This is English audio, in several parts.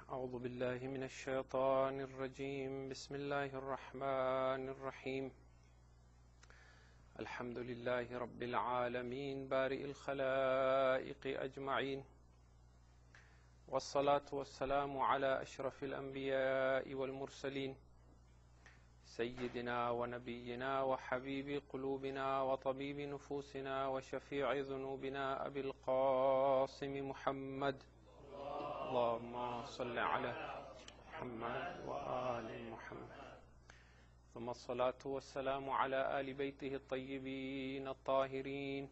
أعوذ بالله من الشيطان الرجيم بسم الله الرحمن الرحيم الحمد لله رب العالمين بارئ الخلائق أجمعين والصلاة والسلام على أشرف الأنبياء والمرسلين سيدنا ونبينا وحبيب قلوبنا وطبيب نفوسنا وشفيع ذنوبنا أبي القاسم محمد اللهم صل على محمد وآل محمد ثم الصلاة والسلام على آل بيته الطيبين الطاهرين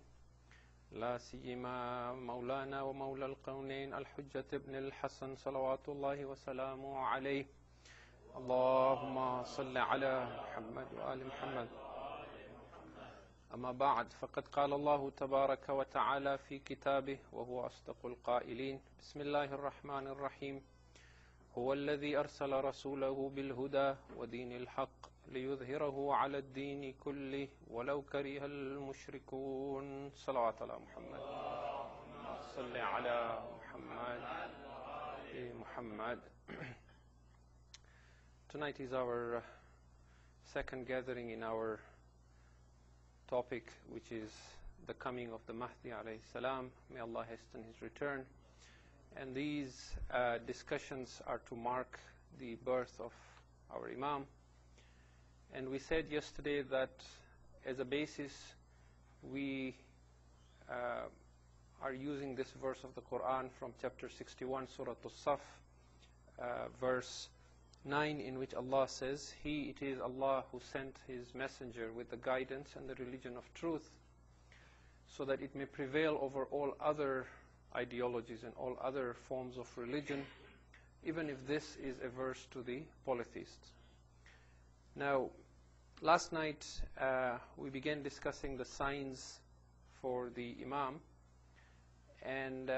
لا سيما مولانا ومولى القونين الحجة ابن الحسن صلوات الله وسلامه عليه اللهم صل على محمد وآل محمد أما بعد فقد قال الله تبارك وتعالى في كتابه وهو أصدق القائلين بسم الله الرحمن الرحيم هو الذي أرسل رسوله بالهدى ودين الحق ليظهره على الدين كله ولو كره المشركون صلوات على محمد صل على محمد Tonight is our second gathering in our topic, which is the coming of the Mahdi alayhi salam. May Allah hasten his return. And these discussions are to mark the birth of our Imam. And we said yesterday that as a basis we are using this verse of the Quran from chapter 61, Surah As-Saf, verse 9, in which Allah says, He, it is Allah who sent His messenger with the guidance and the religion of truth, so that it may prevail over all other ideologies and all other forms of religion, even if this is a verse to the polytheists. Now, last night we began discussing the signs for the Imam, and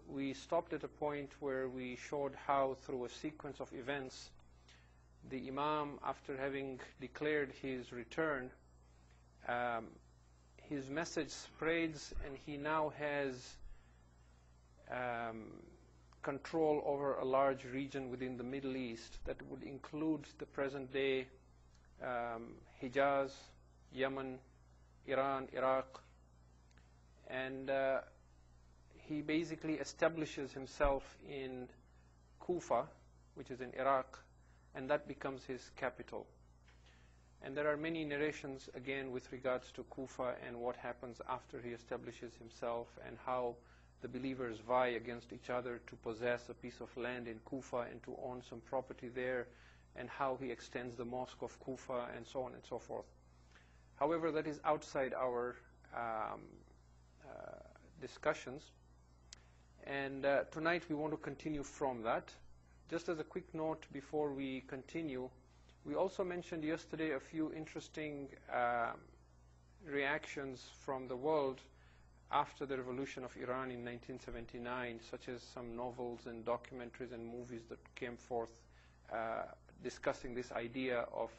we stopped at a point where we showed how, through a sequence of events, the Imam, after having declared his return, his message spreads, and he now has control over a large region within the Middle East that would include the present-day Hijaz, Yemen, Iran, Iraq, and he basically establishes himself in Kufa, which is in Iraq, and that becomes his capital. And there are many narrations again with regards to Kufa and what happens after he establishes himself, and how the believers vie against each other to possess a piece of land in Kufa and to own some property there, and how he extends the mosque of Kufa, and so on and so forth. However, that is outside our discussions. And tonight we want to continue from that. Just as a quick note before we continue, we also mentioned yesterday a few interesting reactions from the world after the revolution of Iran in 1979, such as some novels and documentaries and movies that came forth discussing this idea of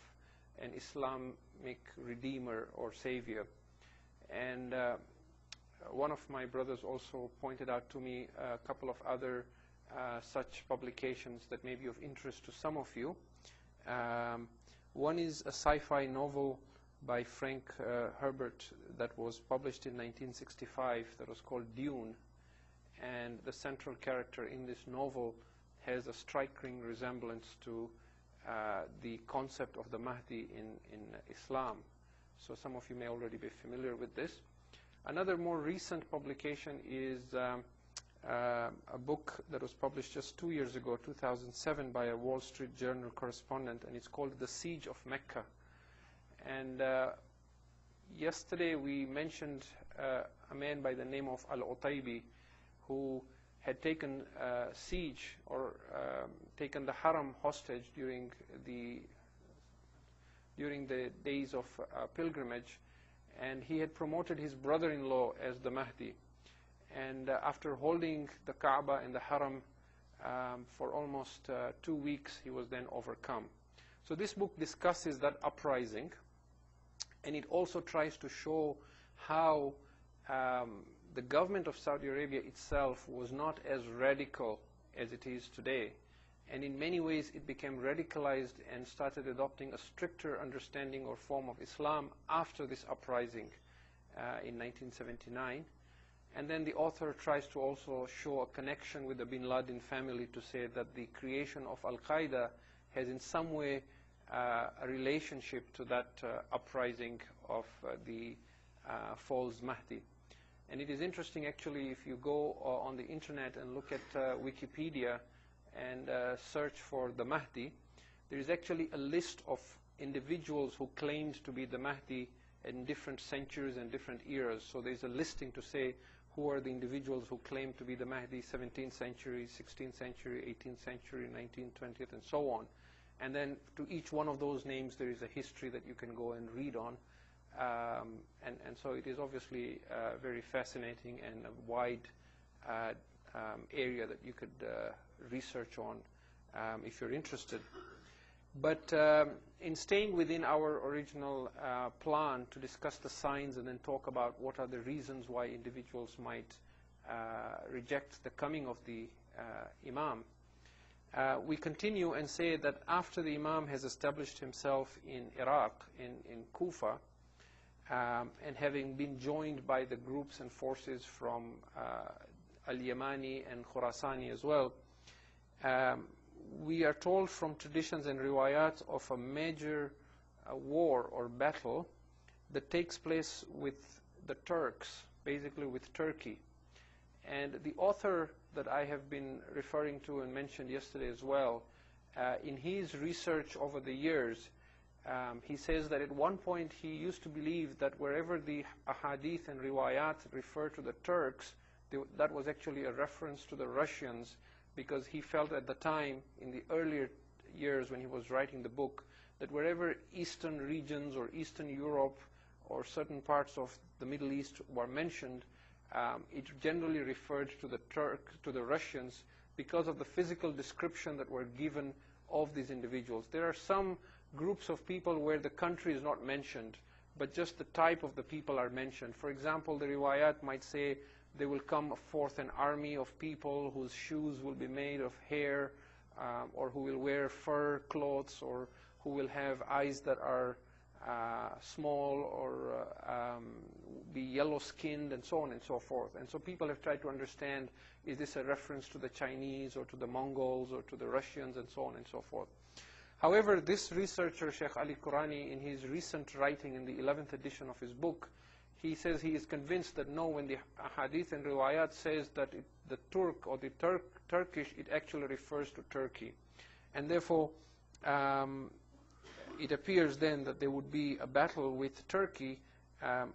an Islamic redeemer or savior. And one of my brothers also pointed out to me a couple of other such publications that may be of interest to some of you. One is a sci-fi novel by Frank Herbert that was published in 1965 that was called Dune, and the central character in this novel has a striking resemblance to the concept of the Mahdi in Islam. So some of you may already be familiar with this. Another more recent publication is a book that was published just 2 years ago, 2007, by a Wall Street Journal correspondent, and it's called The Siege of Mecca. And yesterday we mentioned a man by the name of Al-Utaybi, who had taken siege or taken the Haram hostage during the days of pilgrimage, and he had promoted his brother-in-law as the Mahdi. And after holding the Kaaba and the Haram for almost 2 weeks, he was then overcome. So this book discusses that uprising, and it also tries to show how the government of Saudi Arabia itself was not as radical as it is today. And in many ways, it became radicalized and started adopting a stricter understanding or form of Islam after this uprising in 1979. And then the author tries to also show a connection with the bin Laden family to say that the creation of Al-Qaeda has in some way a relationship to that uprising of the false Mahdi. And it is interesting, actually, if you go on the internet and look at Wikipedia and search for the Mahdi, there is actually a list of individuals who claimed to be the Mahdi in different centuries and different eras. So there's a listing to say who are the individuals who claim to be the Mahdi, 17th century, 16th century, 18th century, 19th, 20th, and so on. And then to each one of those names, there is a history that you can go and read on. And so it is obviously very fascinating and a wide area that you could research on if you're interested. But in staying within our original plan to discuss the signs and then talk about what are the reasons why individuals might reject the coming of the Imam, we continue and say that after the Imam has established himself in Iraq, in Kufa, and having been joined by the groups and forces from Al-Yamani and Khurasani as well, we are told from traditions and riwayat of a major war or battle that takes place with the Turks, basically with Turkey. And the author that I have been referring to and mentioned yesterday as well, in his research over the years, he says that at one point he used to believe that wherever the ahadith and riwayat refer to the Turks, that was actually a reference to the Russians, because he felt at the time, in the earlier years when he was writing the book, that wherever eastern regions or Eastern Europe or certain parts of the Middle East were mentioned, it generally referred to the Russians because of the physical description that were given of these individuals. There are some groups of people where the country is not mentioned, but just the type of the people are mentioned. For example, the riwayat might say there will come forth an army of people whose shoes will be made of hair, or who will wear fur clothes, or who will have eyes that are small, or be yellow-skinned, and so on and so forth. And so people have tried to understand, is this a reference to the Chinese or to the Mongols or to the Russians, and so on and so forth. However, this researcher, Sheikh Ali Qurani, in his recent writing in the 11th edition of his book, he says he is convinced that no, when the hadith and riwayat says that the Turk or the Turkish, it actually refers to Turkey. And therefore, it appears then that there would be a battle with Turkey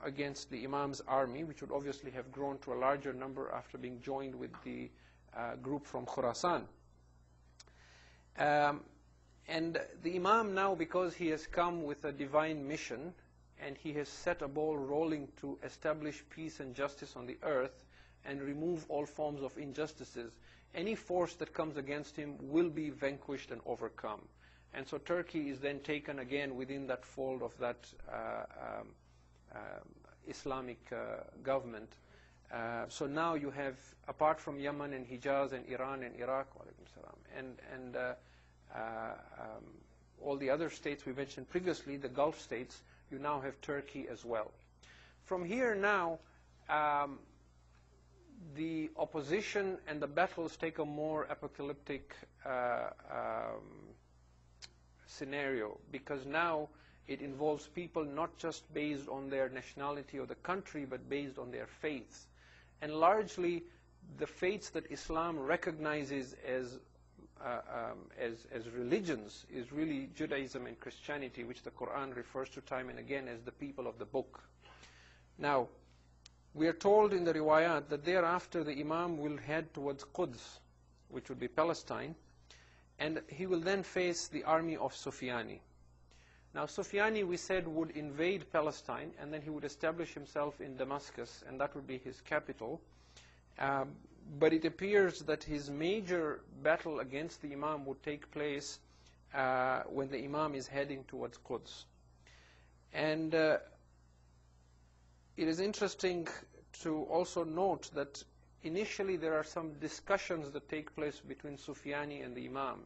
against the Imam's army, which would obviously have grown to a larger number after being joined with the group from Khurasan. And the Imam now, because he has come with a divine mission, and he has set a ball rolling to establish peace and justice on the earth and remove all forms of injustices, any force that comes against him will be vanquished and overcome. And so Turkey is then taken again within that fold of that Islamic government. So now you have, apart from Yemen and Hijaz and Iran and Iraq, and all the other states we mentioned previously, the Gulf states, you now have Turkey as well. From here now, the opposition and the battles take a more apocalyptic scenario, because now it involves people not just based on their nationality or the country, but based on their faiths. And largely, the faiths that Islam recognizes as religions is really Judaism and Christianity, which the Quran refers to time and again as the people of the book. Now, we are told in the riwayat that thereafter the Imam will head towards Quds, which would be Palestine, and he will then face the army of Sufyani. Now, Sufyani, we said, would invade Palestine, and then he would establish himself in Damascus, and that would be his capital. But it appears that his major battle against the Imam would take place when the Imam is heading towards Quds. And it is interesting to also note that initially there are some discussions that take place between Sufyani and the Imam.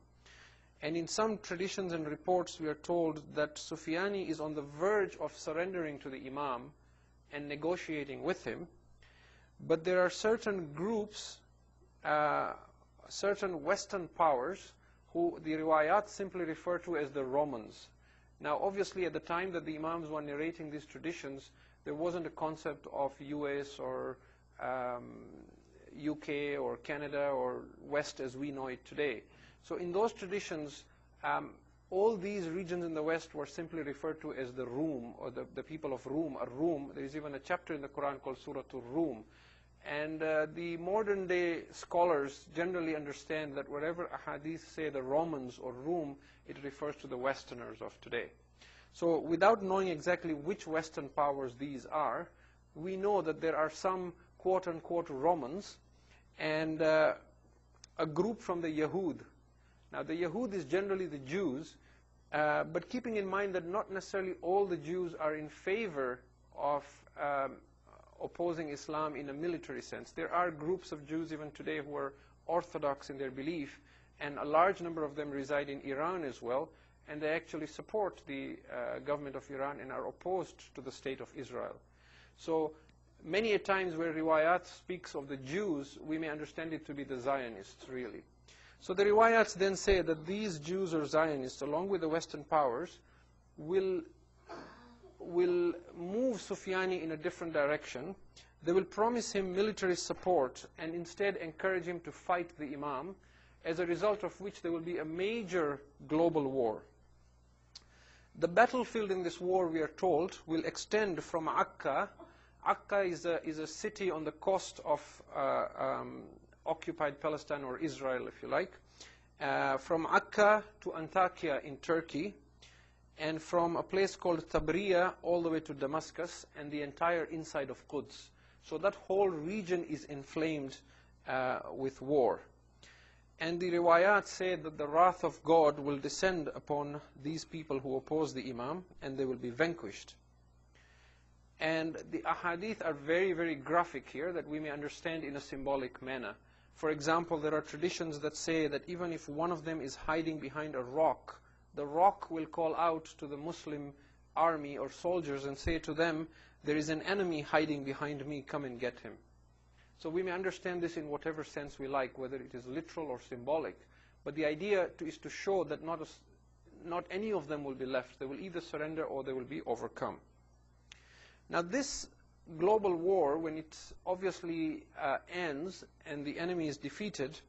And in some traditions and reports we are told that Sufyani is on the verge of surrendering to the Imam and negotiating with him. But there are certain groups, certain Western powers, who the riwayat simply refer to as the Romans. Now obviously at the time that the Imams were narrating these traditions, there wasn't a concept of US or UK or Canada or West as we know it today. So in those traditions, all these regions in the West were simply referred to as the Rum, or the people of Rum, or Rum. There is even a chapter in the Quran called Surah Rum. And the modern day scholars generally understand that wherever ahadith say the Romans or Rum, it refers to the Westerners of today. So without knowing exactly which Western powers these are, we know that there are some quote-unquote Romans and a group from the Yahud. Now the Yahud is generally the Jews, but keeping in mind that not necessarily all the Jews are in favor of opposing Islam in a military sense. There are groups of Jews even today who are orthodox in their belief, and a large number of them reside in Iran as well, and they actually support the government of Iran and are opposed to the state of Israel. So many a times where riwayat speaks of the Jews, we may understand it to be the Zionists really. So the riwayats then say that these Jews or Zionists, along with the Western powers, will move Sufyani in a different direction. They will promise him military support and instead encourage him to fight the Imam, as a result of which there will be a major global war. The battlefield in this war, we are told, will extend from Akka. Akka is a city on the coast of occupied Palestine, or Israel if you like, from Akka to Antakya in Turkey, and from a place called Tabriya all the way to Damascus and the entire inside of Quds. So that whole region is inflamed with war. And the riwayat say that the wrath of God will descend upon these people who oppose the Imam, and they will be vanquished. And the ahadith are very, very graphic here, that we may understand in a symbolic manner. For example, there are traditions that say that even if one of them is hiding behind a rock, the rock will call out to the Muslim army or soldiers and say to them, there is an enemy hiding behind me, come and get him. So we may understand this in whatever sense we like, whether it is literal or symbolic. But the idea is to show that not any of them will be left. They will either surrender or they will be overcome. Now this global war, when it obviously ends and the enemy is defeated,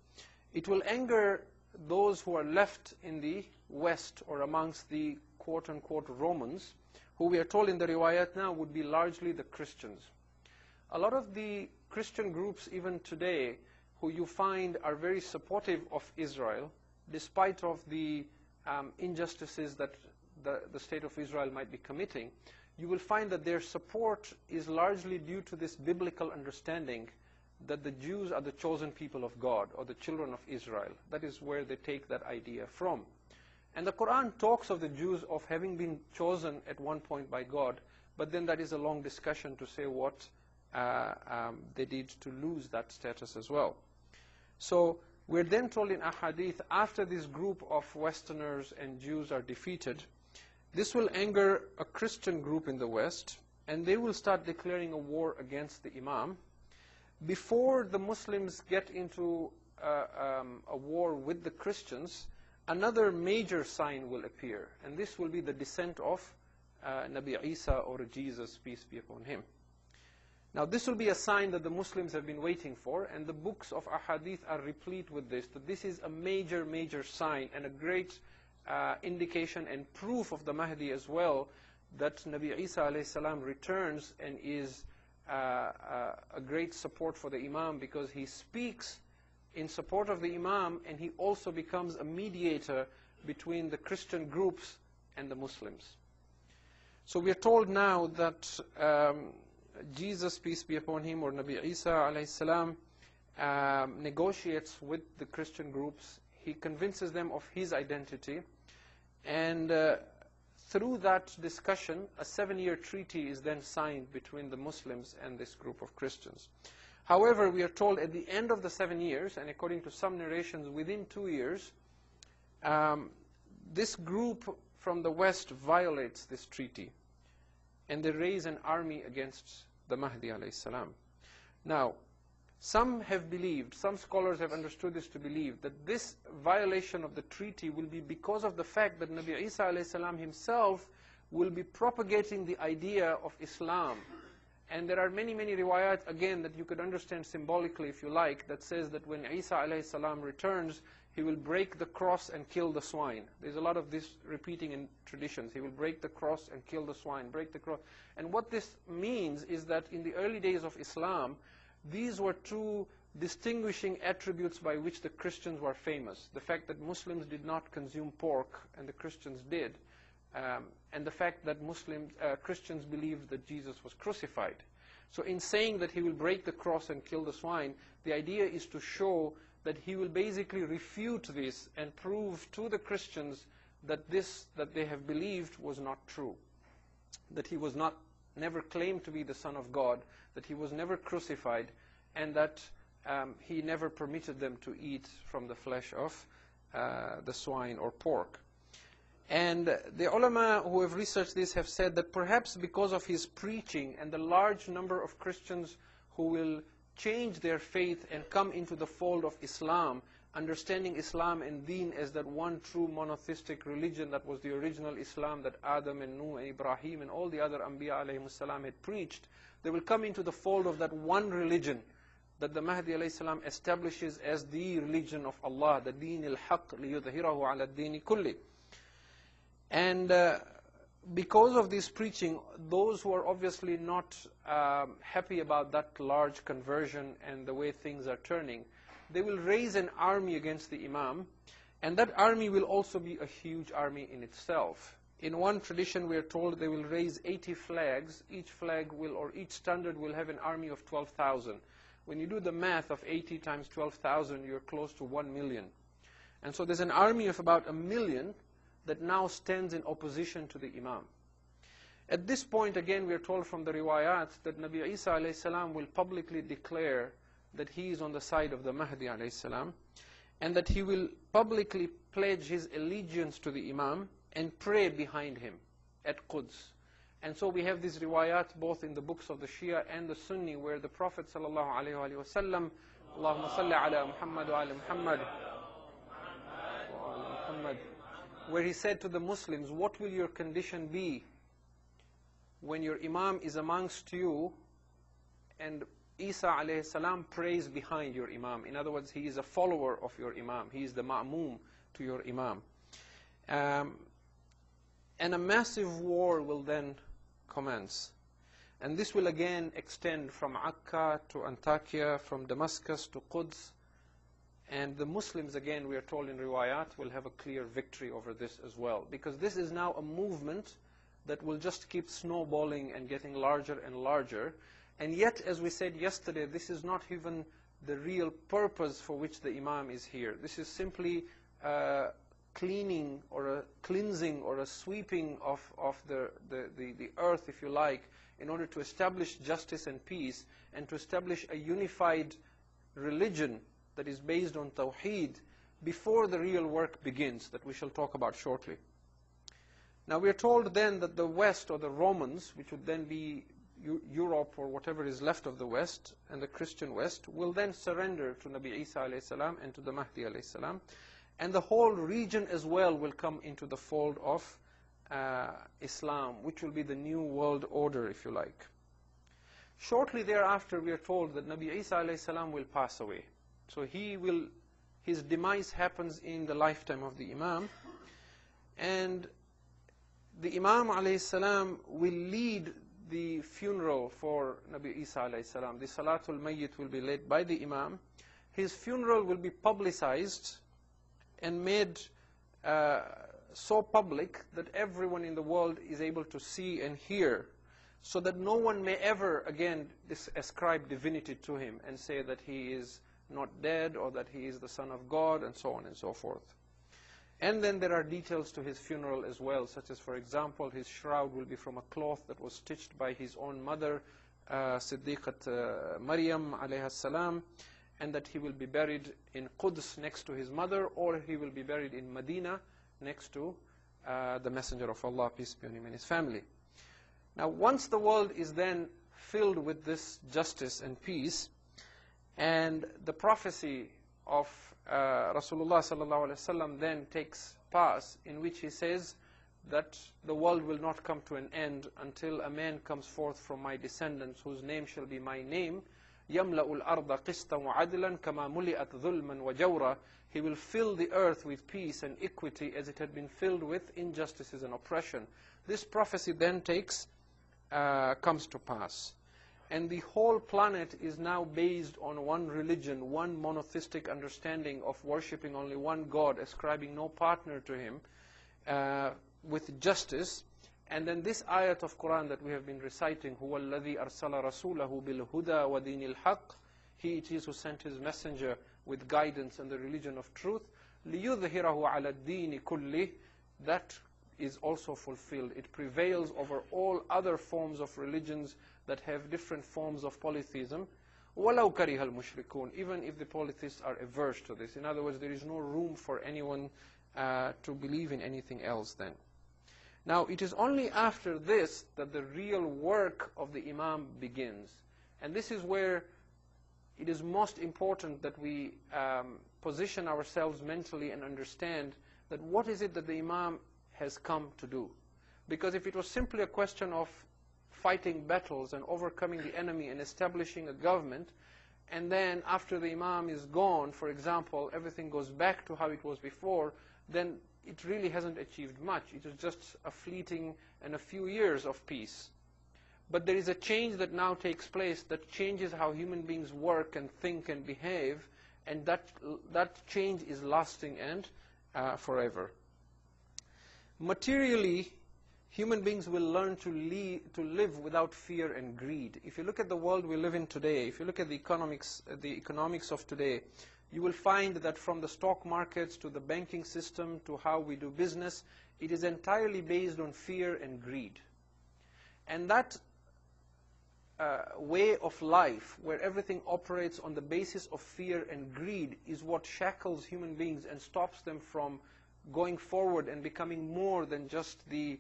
it will anger those who are left in the West or amongst the quote-unquote Romans, who we are told in the riwayat now would be largely the Christians. A lot of the Christian groups even today who you find are very supportive of Israel, despite of the injustices that the state of Israel might be committing, you will find that their support is largely due to this biblical understanding that the Jews are the chosen people of God, or the children of Israel. That is where they take that idea from. And the Quran talks of the Jews of having been chosen at one point by God, but then that is a long discussion to say what they did to lose that status as well. So we're then told in ahadith, after this group of Westerners and Jews are defeated, this will anger a Christian group in the West, and they will start declaring a war against the Imam. Before the Muslims get into a war with the Christians, another major sign will appear, and this will be the descent of Nabi Isa, or Jesus, peace be upon him. Now this will be a sign that the Muslims have been waiting for, and the books of ahadith are replete with this, that this is a major, major sign and a great indication and proof of the Mahdi as well, that Nabi Isa alayhi salam returns and is a great support for the Imam, because he speaks in support of the Imam, and he also becomes a mediator between the Christian groups and the Muslims. So we are told now that Jesus, peace be upon him, or Nabi Isa alayhi salam, negotiates with the Christian groups. He convinces them of his identity, and through that discussion, a 7-year treaty is then signed between the Muslims and this group of Christians. However, we are told at the end of the 7 years, and according to some narrations, within 2 years, this group from the West violates this treaty, and they raise an army against the Mahdi alayhi salam. Now, some have believed, some scholars have understood this to believe, that this violation of the treaty will be because of the fact that Nabi Isa alayhi salam himself will be propagating the idea of Islam. And there are many, many riwayat, again, that you could understand symbolically, if you like, that says that when Isa alayhi salam returns, he will break the cross and kill the swine. There's a lot of this repeating in traditions. He will break the cross and kill the swine, break the cross. And what this means is that in the early days of Islam, these were two distinguishing attributes by which the Christians were famous. The fact that Muslims did not consume pork and the Christians did. And the fact that Christians believed that Jesus was crucified. So in saying that he will break the cross and kill the swine, the idea is to show that he will basically refute this and prove to the Christians that this that they have believed was not true. That he was never claimed to be the Son of God, that he was never crucified, and that he never permitted them to eat from the flesh of the swine or pork. And the ulama who have researched this have said that perhaps because of his preaching and the large number of Christians who will change their faith and come into the fold of Islam, understanding Islam and Deen as that one true monotheistic religion that was the original Islam that Adam and Nuh and Ibrahim and all the other Anbiya alayhimus salam had preached, they will come into the fold of that one religion that the Mahdi alayhi salam establishes as the religion of Allah, the Deen al-Haq liyudhhirahu ala ad-Deen kulli. And because of this preaching, those who are obviously not happy about that large conversion and the way things are turning, they will raise an army against the Imam, and that army will also be a huge army in itself. In one tradition we are told they will raise 80 flags. Each flag will, or each standard will have an army of 12,000. When you do the math of 80 times 12,000, you're close to 1 million. And so there's an army of about 1 million that now stands in opposition to the Imam. At this point, again, we are told from the riwayat that Nabi Isa alayhi salam will publicly declare that he is on the side of the Mahdi alayhi salam, and that he will publicly pledge his allegiance to the Imam and pray behind him at Quds. And so we have these riwayat both in the books of the Shia and the Sunni, where the Prophet sallallahu alayhi wa sallam, Allahumma salli ala Muhammad wa ala Muhammad, where he said to the Muslims, what will your condition be when your Imam is amongst you and Isa alayhi salam prays behind your Imam? In other words, he is a follower of your Imam. He is the ma'moom to your Imam. And a massive war will then commence. And this will again extend from Akka to Antakya, from Damascus to Quds. And the Muslims, again, we are told in riwayat, will have a clear victory over this as well. Because this is now a movement that will just keep snowballing and getting larger and larger. And yet, as we said yesterday, this is not even the real purpose for which the Imam is here. This is simply a cleaning or a cleansing or a sweeping of the earth, if you like, in order to establish justice and peace and to establish a unified religion that is based on Tawheed before the real work begins, that we shall talk about shortly. Now we are told then that the West, or the Romans, which would then be Europe or whatever is left of the West, and the Christian West, will then surrender to Nabi Isa alayhi salam and to the Mahdi alayhi salam. And the whole region as well will come into the fold of Islam, which will be the new world order, if you like. Shortly thereafter, we are told that Nabi Isa alayhi salam will pass away. So his demise happens in the lifetime of the Imam. And the Imam alayhi salam will lead the funeral for Nabi Isa alayhi salam. The Salatul Mayyit will be led by the Imam. His funeral will be publicized and made so public that everyone in the world is able to see and hear, so that no one may ever again ascribe divinity to him and say that he is not dead or that he is the Son of God, and so on and so forth. And then there are details to his funeral as well, such as, for example, his shroud will be from a cloth that was stitched by his own mother Siddiqat Maryam alayha salam, and that he will be buried in Quds next to his mother, or he will be buried in Medina next to the Messenger of Allah, peace be on him, and his family. Now, once the world is then filled with this justice and peace, and the prophecy of Rasulullah sallallahu alaihi wasallam then takes pass, in which he says that the world will not come to an end until a man comes forth from my descendants, whose name shall be my name. يَمْلَأُ الْأَرْضَ قِسْطًا وَعَدْلًا كَمَا مُلِئَتْ ظُلْمًا وَجَوْرًا. He will fill the earth with peace and equity as it had been filled with injustices and oppression. This prophecy then comes to pass. And the whole planet is now based on one religion, one monotheistic understanding of worshipping only one God, ascribing no partner to him, with justice. And then this ayat of Quran that we have been reciting, هُوَ الَّذِي أَرْسَلَ رَسُولَهُ بِالْهُدَى وَدِينِ الْحَقِّ. He it is who sent his messenger with guidance and the religion of truth. لِيُظْهِرَهُ عَلَى الدِّينِ كُلِّهِ. That is also fulfilled. It prevails over all other forms of religions that have different forms of polytheism. وَلَوْ كَرِهَ الْمُشْرِكُونَ. Even if the polytheists are averse to this. In other words, there is no room for anyone to believe in anything else then. Now, it is only after this that the real work of the Imam begins. And this is where it is most important that we position ourselves mentally and understand that what is it that the Imam has come to do. Because if it was simply a question of fighting battles and overcoming the enemy and establishing a government, and then after the Imam is gone, for example, everything goes back to how it was before, then it really hasn't achieved much. It is just a fleeting and a few years of peace. But there is a change that now takes place that changes how human beings work and think and behave, and that change is lasting and forever. Materially, human beings will learn to live without fear and greed. If you look at the world we live in today, if you look at the economics of today, you will find that from the stock markets to the banking system to how we do business, it is entirely based on fear and greed. And that way of life, where everything operates on the basis of fear and greed, is what shackles human beings and stops them from going forward and becoming more than just the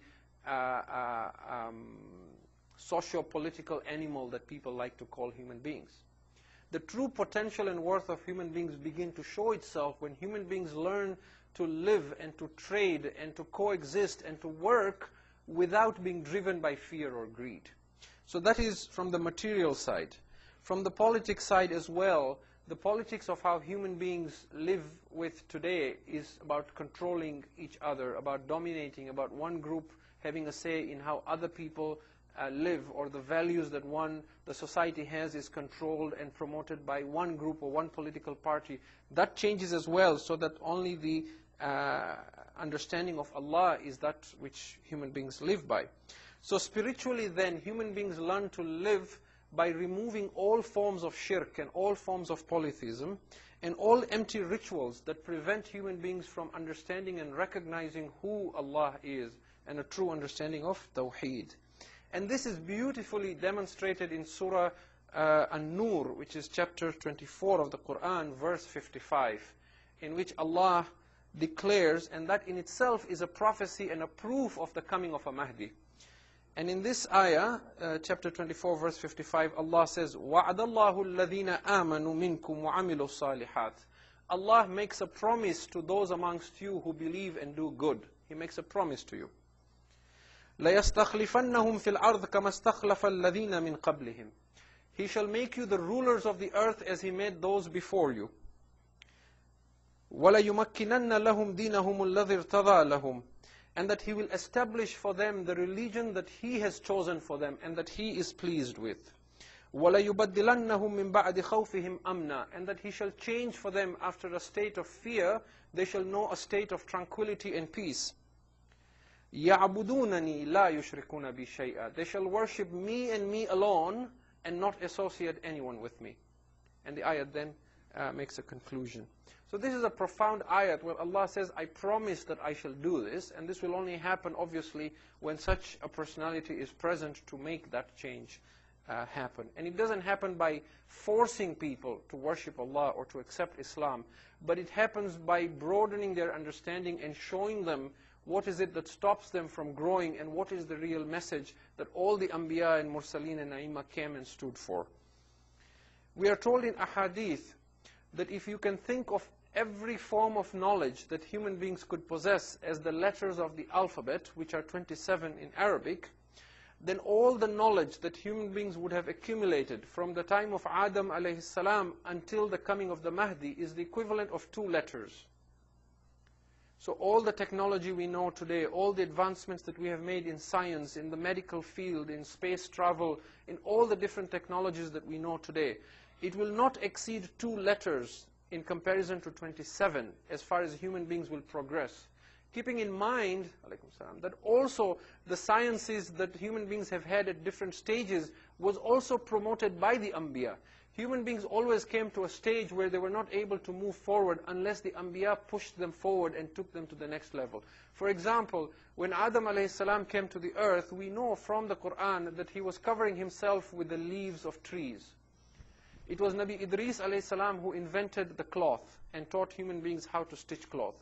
socio-political animal that people like to call human beings. The true potential and worth of human beings begin to show itself when human beings learn to live and to trade and to coexist and to work without being driven by fear or greed. So that is from the material side. From the politics side as well, the politics of how human beings live with today is about controlling each other, about dominating, about one group having a say in how other people live, or the values that the society has is controlled and promoted by one group or one political party. That changes as well, so that only the understanding of Allah is that which human beings live by. So spiritually then, human beings learn to live by removing all forms of shirk and all forms of polytheism and all empty rituals that prevent human beings from understanding and recognizing who Allah is, and a true understanding of Tawheed. And this is beautifully demonstrated in Surah An-Nur, which is chapter 24 of the Quran, verse 55, in which Allah declares, and that in itself is a prophecy and a proof of the coming of a Mahdi. And in this ayah, chapter 24, verse 55, Allah says, وَعَدَ اللَّهُ الَّذِينَ آمَنُوا مِنْكُمْ وَعَمِلُوا الصَّالِحَاتِ. Allah makes a promise to those amongst you who believe and do good. He makes a promise to you. لَيَسْتَخْلِفَنَّهُمْ فِي الْأَرْضِ كَمَا اسْتَخْلَفَ الَّذِينَ مِنْ قَبْلِهِمْ. He shall make you the rulers of the earth as He made those before you. وَلَيُمَكِّنَنَّ لَهُمْ دِينَهُمُ الَّذِي ارْتَضَى لَهُمْ. And that He will establish for them the religion that He has chosen for them and that He is pleased with. وَلَيُبَدِّلَنَّهُمْ مِنْ بَعْدِ خَوْفِهِمْ أَمْنًا. And that He shall change for them after a state of fear, they shall know a state of tranquility and peace. يَعْبُدُونَنِي لَا يُشْرِكُونَ بِي شَيْئًا. They shall worship me and me alone and not associate anyone with me. And the ayat then makes a conclusion. So this is a profound ayat where Allah says, I promise that I shall do this, and this will only happen obviously when such a personality is present to make that change happen. And it doesn't happen by forcing people to worship Allah or to accept Islam, but it happens by broadening their understanding and showing them what is it that stops them from growing and what is the real message that all the Anbiya and Mursaleen and Aimma came and stood for. We are told in Ahadith that if you can think of every form of knowledge that human beings could possess as the letters of the alphabet, which are 27 in Arabic, then all the knowledge that human beings would have accumulated from the time of Adam alayhi salam until the coming of the Mahdi is the equivalent of 2 letters. So all the technology we know today, all the advancements that we have made in science, in the medical field, in space travel, in all the different technologies that we know today, it will not exceed 2 letters in comparison to 27 as far as human beings will progress. Keeping in mind that also the sciences that human beings have had at different stages was also promoted by the Anbiya. Human beings always came to a stage where they were not able to move forward unless the Anbiya pushed them forward and took them to the next level. For example, when Adam alayhi salam came to the earth, we know from the Quran that he was covering himself with the leaves of trees. It was Nabi Idris alayhi salam who invented the cloth and taught human beings how to stitch cloth.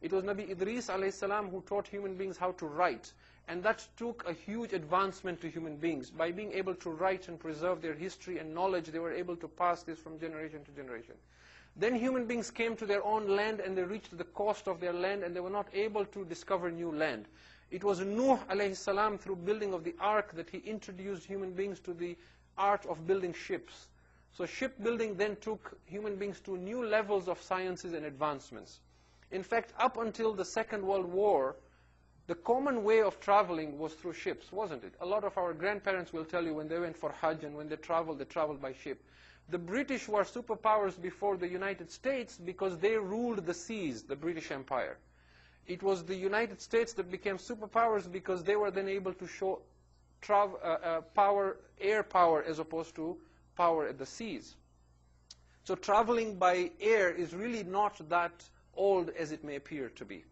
It was Nabi Idris alayhi salam who taught human beings how to write. And that took a huge advancement to human beings. By being able to write and preserve their history and knowledge, they were able to pass this from generation to generation. Then human beings came to their own land and they reached the coast of their land and they were not able to discover new land. It was Nuh alayhi salam through building of the ark that he introduced human beings to the art of building ships. So shipbuilding then took human beings to new levels of sciences and advancements. In fact, up until the Second World War, the common way of traveling was through ships, wasn't it? A lot of our grandparents will tell you when they went for Hajj and when they traveled by ship. The British were superpowers before the United States because they ruled the seas, the British Empire. It was the United States that became superpowers because they were then able to show air power as opposed to power at the seas. So traveling by air is really not that old as it may appear to be.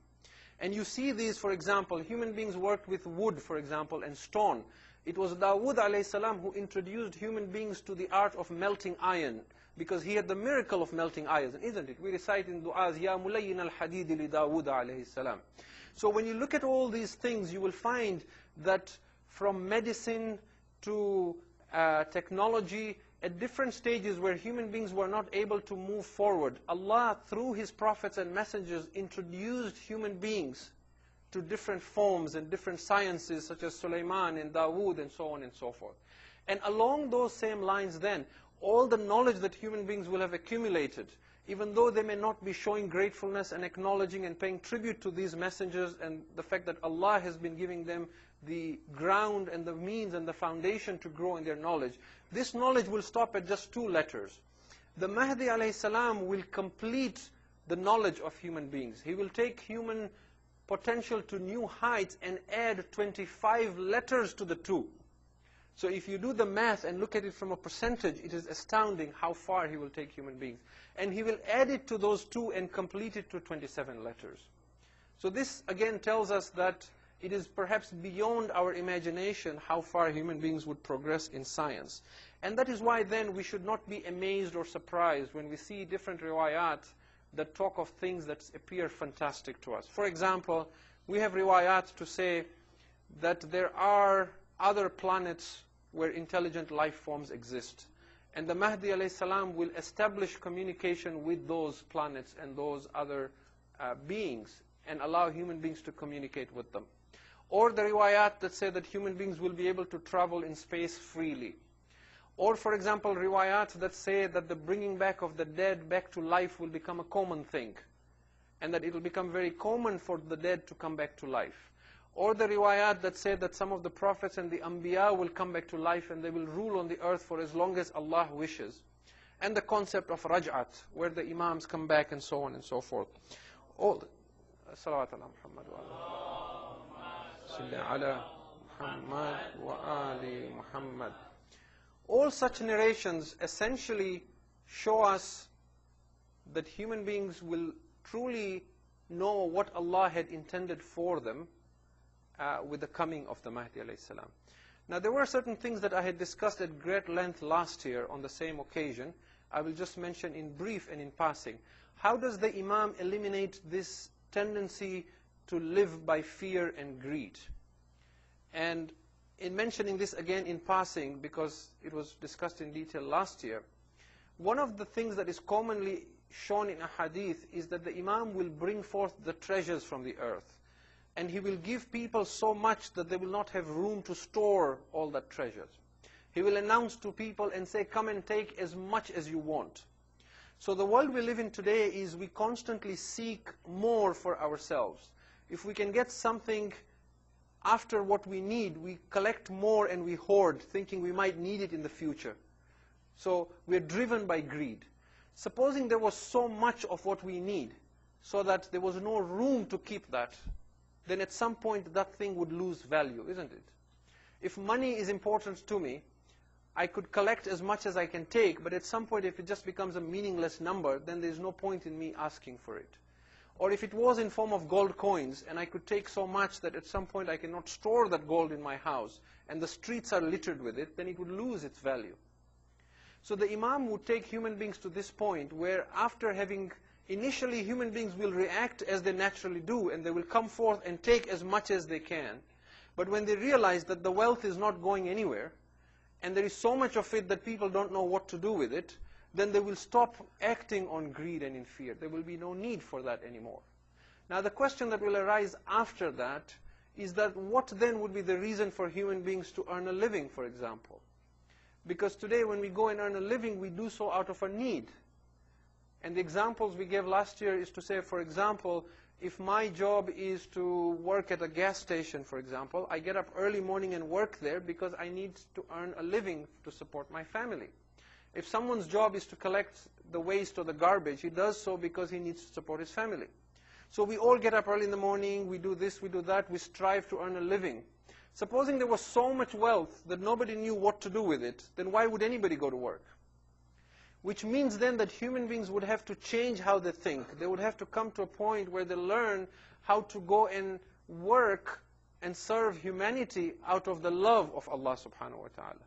And you see these, for example, human beings worked with wood, for example, and stone. It was Dawood alayhi salam who introduced human beings to the art of melting iron, because he had the miracle of melting iron, isn't it? We recite in du'as, Ya mulayyin al-hadid li Dawood alayhi salam. So when you look at all these things, you will find that from medicine to technology, at different stages where human beings were not able to move forward, Allah, through His prophets and messengers, introduced human beings to different forms and different sciences, such as Sulaiman and Dawood and so on and so forth. And along those same lines then, all the knowledge that human beings will have accumulated, even though they may not be showing gratefulness and acknowledging and paying tribute to these messengers and the fact that Allah has been giving them the ground and the means and the foundation to grow in their knowledge, this knowledge will stop at just 2 letters. The Mahdi alayhi salam will complete the knowledge of human beings. He will take human potential to new heights and add 25 letters to the 2. So if you do the math and look at it from a percentage, it is astounding how far he will take human beings. And he will add it to those 2 and complete it to 27 letters. So this again tells us that it is perhaps beyond our imagination how far human beings would progress in science. And that is why then we should not be amazed or surprised when we see different riwayat that talk of things that appear fantastic to us. For example, we have riwayat to say that there are other planets where intelligent life forms exist. And the Mahdi alayhi salam will establish communication with those planets and those other beings and allow human beings to communicate with them. Or the riwayat that say that human beings will be able to travel in space freely. Or, for example, riwayat that say that the bringing back of the dead back to life will become a common thing, and that it will become very common for the dead to come back to life. Or the riwayat that say that some of the prophets and the Anbiya will come back to life and they will rule on the earth for as long as Allah wishes. And the concept of raj'at, where the imams come back and so on and so forth. All salawat ala Muhammad wa ala ala Muhammad wa ali Muhammad. All such narrations essentially show us that human beings will truly know what Allah had intended for them with the coming of the Mahdi alayhi salam. Now, there were certain things that I had discussed at great length last year on the same occasion. I will just mention in brief and in passing. How does the Imam eliminate this tendency to live by fear and greed? And in mentioning this again in passing, because it was discussed in detail last year, one of the things that is commonly shown in a hadith is that the Imam will bring forth the treasures from the earth. And he will give people so much that they will not have room to store all that treasures. He will announce to people and say, come and take as much as you want. So the world we live in today is we constantly seek more for ourselves. If we can get something after what we need, we collect more and we hoard, thinking we might need it in the future. So we're driven by greed. Supposing there was so much of what we need, so that there was no room to keep that, then at some point that thing would lose value, isn't it? If money is important to me, I could collect as much as I can take, but at some point if it just becomes a meaningless number, then there's no point in me asking for it. Or if it was in form of gold coins, and I could take so much that at some point I cannot store that gold in my house, and the streets are littered with it, then it would lose its value. So the Imam would take human beings to this point where after having, initially human beings will react as they naturally do, and they will come forth and take as much as they can. But when they realize that the wealth is not going anywhere, and there is so much of it that people don't know what to do with it, then they will stop acting on greed and in fear. There will be no need for that anymore. Now the question that will arise after that is that what then would be the reason for human beings to earn a living, for example? Because today when we go and earn a living, we do so out of a need. And the examples we gave last year is to say, for example, if my job is to work at a gas station, for example, I get up early morning and work there because I need to earn a living to support my family. If someone's job is to collect the waste or the garbage, he does so because he needs to support his family. So we all get up early in the morning, we do this, we do that, we strive to earn a living. Supposing there was so much wealth that nobody knew what to do with it, then why would anybody go to work? Which means then that human beings would have to change how they think. They would have to come to a point where they learn how to go and work and serve humanity out of the love of Allah subhanahu wa ta'ala.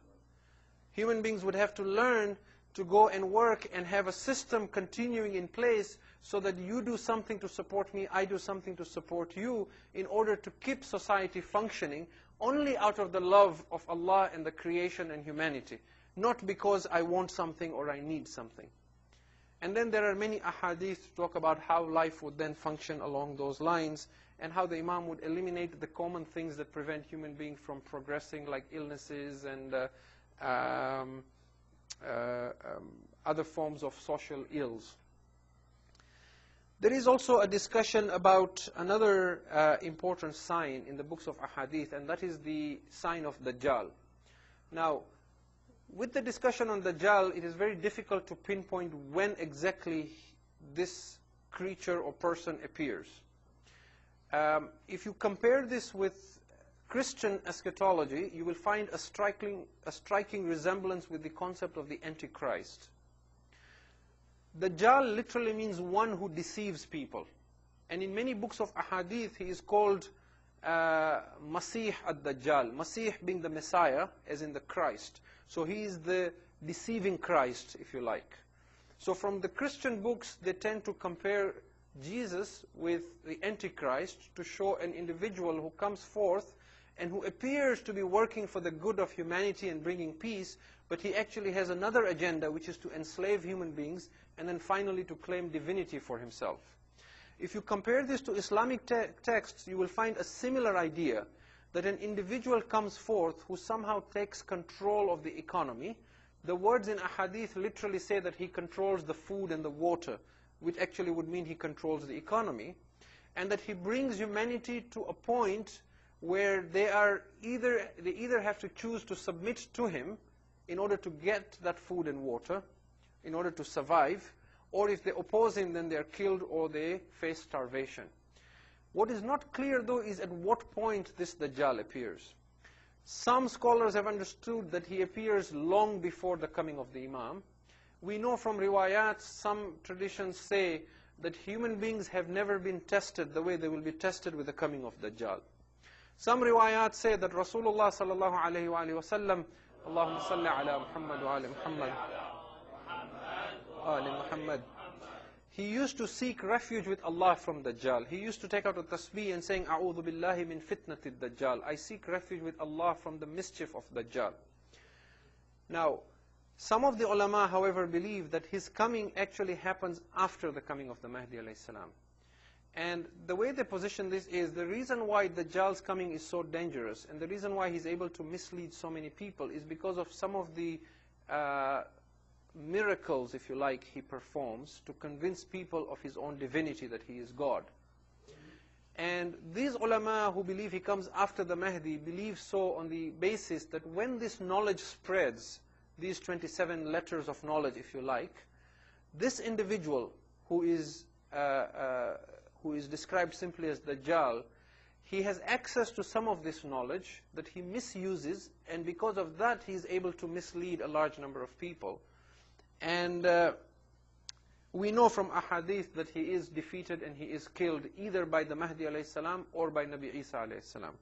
Human beings would have to learn to go and work and have a system continuing in place so that you do something to support me, I do something to support you, in order to keep society functioning only out of the love of Allah and the creation and humanity, not because I want something or I need something. And then there are many ahadith to talk about how life would then function along those lines, and how the Imam would eliminate the common things that prevent human beings from progressing, like illnesses and other forms of social ills. There is also a discussion about another important sign in the books of ahadith, and that is the sign of Dajjal. Now, with the discussion on Dajjal, it is very difficult to pinpoint when exactly this creature or person appears. If you compare this with Christian eschatology, you will find a striking resemblance with the concept of the Antichrist. Dajjal literally means one who deceives people. And in many books of ahadith, he is called Masih ad-Dajjal. Masih being the Messiah, as in the Christ. So he is the deceiving Christ, if you like. So from the Christian books, they tend to compare Jesus with the Antichrist to show an individual who comes forth and who appears to be working for the good of humanity and bringing peace, but he actually has another agenda, which is to enslave human beings and then finally to claim divinity for himself. If you compare this to Islamic texts, you will find a similar idea, that an individual comes forth who somehow takes control of the economy. The words in ahadith literally say that he controls the food and the water, which actually would mean he controls the economy, and that he brings humanity to a point where they either have to choose to submit to him in order to get that food and water, in order to survive, or if they oppose him, then they are killed or they face starvation. What is not clear, though, is at what point this Dajjal appears. Some scholars have understood that he appears long before the coming of the Imam. We know from riwayat, some traditions say that human beings have never been tested the way they will be tested with the coming of Dajjal. Some riwayat say that Rasulullah sallallahu alayhi wa sallam, Allahumma salli ala Muhammad wa ali Muhammad, ali Muhammad. He used to seek refuge with Allah from Dajjal. He used to take out a tasbih and saying, A'udhu billahi min fitnati Dajjal. I seek refuge with Allah from the mischief of Dajjal. Now, some of the ulama, however, believe that his coming actually happens after the coming of the Mahdi alayhi salam. And the way they position this is, the reason why Dajjal's coming is so dangerous, and the reason why he's able to mislead so many people, is because of some of the miracles, if you like, he performs to convince people of his own divinity, that he is God. And these ulama who believe he comes after the Mahdi believe so on the basis that when this knowledge spreads, these 27 letters of knowledge, if you like, this individual who is described simply as Dajjal, he has access to some of this knowledge that he misuses, and because of that he is able to mislead a large number of people. And we know from ahadith that he is defeated and he is killed either by the Mahdi alayhi salam or by Nabi Isa alayhi salam.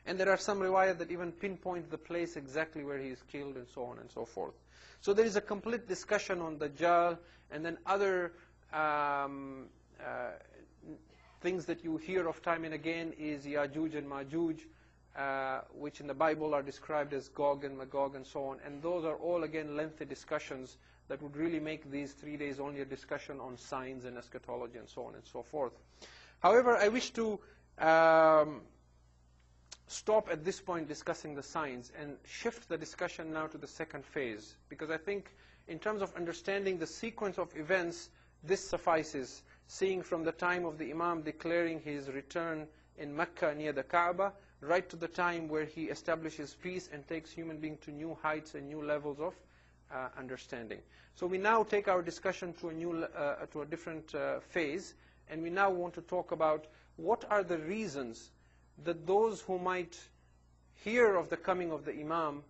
And there are some riwayat that even pinpoint the place exactly where he is killed, and so on and so forth. So there is a complete discussion on Dajjal, and then other things that you hear of time and again is Yajuj and Majuj, which in the Bible are described as Gog and Magog and so on. And those are all, again, lengthy discussions that would really make these 3 days only a discussion on signs and eschatology and so on and so forth. However, I wish to stop at this point discussing the signs and shift the discussion now to the second phase, because I think in terms of understanding the sequence of events, this suffices, seeing from the time of the Imam declaring his return in Mecca near the Kaaba, right to the time where he establishes peace and takes human being to new heights and new levels of understanding. So we now take our discussion to a different phase, and we now want to talk about what are the reasons that those who might hear of the coming of the Imam,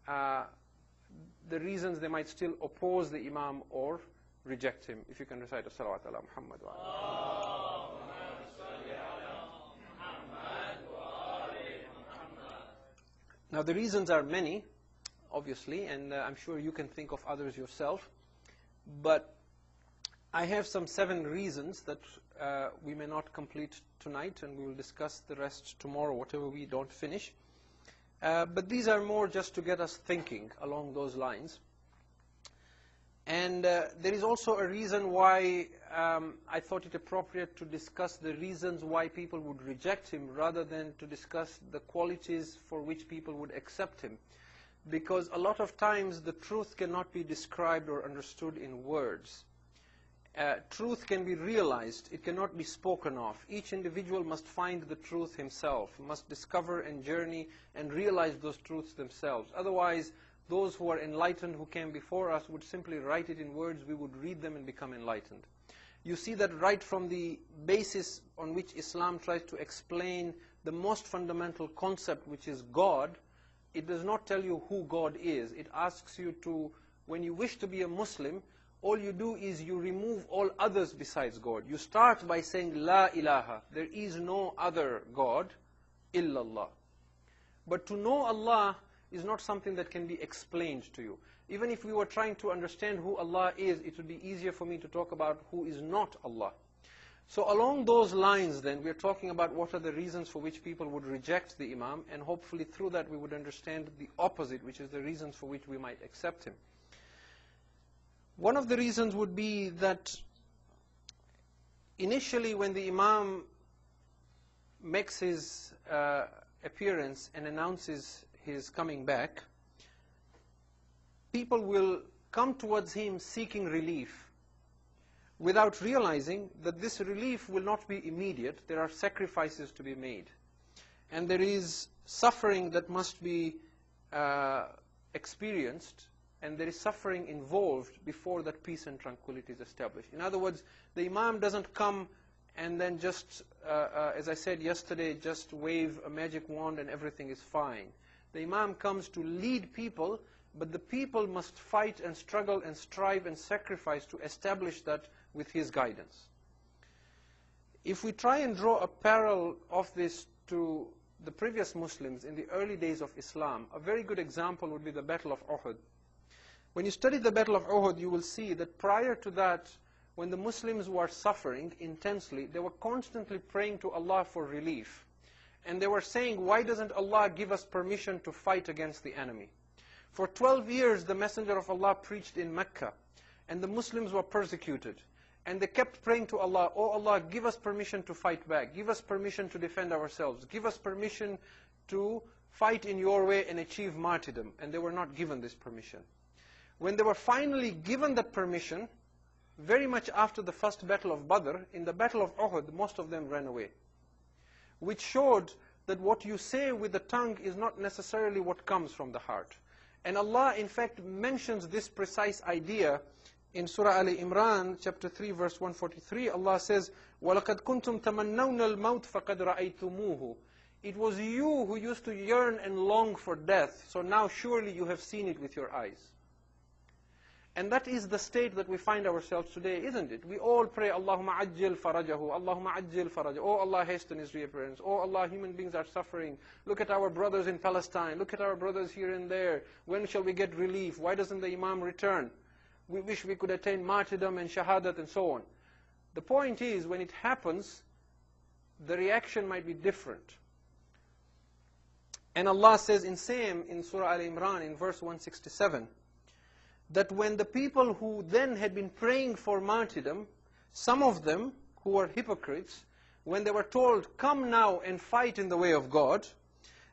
the reasons they might still oppose the Imam or reject him. If you can recite a salawat ala Muhammad wa ala. Now the reasons are many, obviously, and I'm sure you can think of others yourself, but I have some 7 reasons that we may not complete tonight, and we will discuss the rest tomorrow, whatever we don't finish. But these are more just to get us thinking along those lines. And there is also a reason why I thought it appropriate to discuss the reasons why people would reject him rather than to discuss the qualities for which people would accept him. Because a lot of times the truth cannot be described or understood in words. Truth can be realized, it cannot be spoken of. Each individual must find the truth himself, must discover and journey and realize those truths themselves. Otherwise, those who are enlightened who came before us would simply write it in words, we would read them and become enlightened. You see that right from the basis on which Islam tries to explain the most fundamental concept, which is God. It does not tell you who God is. It asks you to, when you wish to be a Muslim, all you do is you remove all others besides God. You start by saying, La ilaha, there is no other God, illallah. But to know Allah is not something that can be explained to you. Even if we were trying to understand who Allah is, it would be easier for me to talk about who is not Allah. So along those lines then, we're talking about what are the reasons for which people would reject the Imam, and hopefully through that we would understand the opposite, which is the reasons for which we might accept him. One of the reasons would be that initially when the Imam makes his appearance and announces his coming back, people will come towards him seeking relief without realizing that this relief will not be immediate. There are sacrifices to be made, and there is suffering that must be experienced, and there is suffering involved before that peace and tranquility is established. In other words, the Imam doesn't come and then just, as I said yesterday, just wave a magic wand and everything is fine. The Imam comes to lead people, but the people must fight and struggle and strive and sacrifice to establish that with his guidance. If we try and draw a parallel of this to the previous Muslims in the early days of Islam, a very good example would be the Battle of Uhud. When you study the Battle of Uhud, you will see that prior to that, when the Muslims were suffering intensely, they were constantly praying to Allah for relief. And they were saying, why doesn't Allah give us permission to fight against the enemy? For 12 years, the Messenger of Allah preached in Mecca, and the Muslims were persecuted. And they kept praying to Allah, oh Allah, give us permission to fight back. Give us permission to defend ourselves. Give us permission to fight in your way and achieve martyrdom. And they were not given this permission. When they were finally given that permission, very much after the first battle of Badr, in the battle of Uhud, most of them ran away. Which showed that what you say with the tongue is not necessarily what comes from the heart. And Allah, in fact, mentions this precise idea in Surah Al-Imran, chapter 3, verse 143. Allah says, وَلَقَدْ كُنْتُمْ تَمَنَّوْنَ الْمَوْتِ فَقَدْ رَأَيْتُمُوهُ. It was you who used to yearn and long for death, so now surely you have seen it with your eyes. And that is the state that we find ourselves today, isn't it? We all pray, Allahumma ajjil farajahu, Allahumma ajjil farajahu. Oh Allah, hasten his reappearance. Oh Allah, human beings are suffering. Look at our brothers in Palestine. Look at our brothers here and there. When shall we get relief? Why doesn't the Imam return? We wish we could attain martyrdom and shahadat and so on. The point is, when it happens, the reaction might be different. And Allah says in Surah Al-Imran in verse 167, that when the people who then had been praying for martyrdom, some of them who were hypocrites, when they were told, come now and fight in the way of God,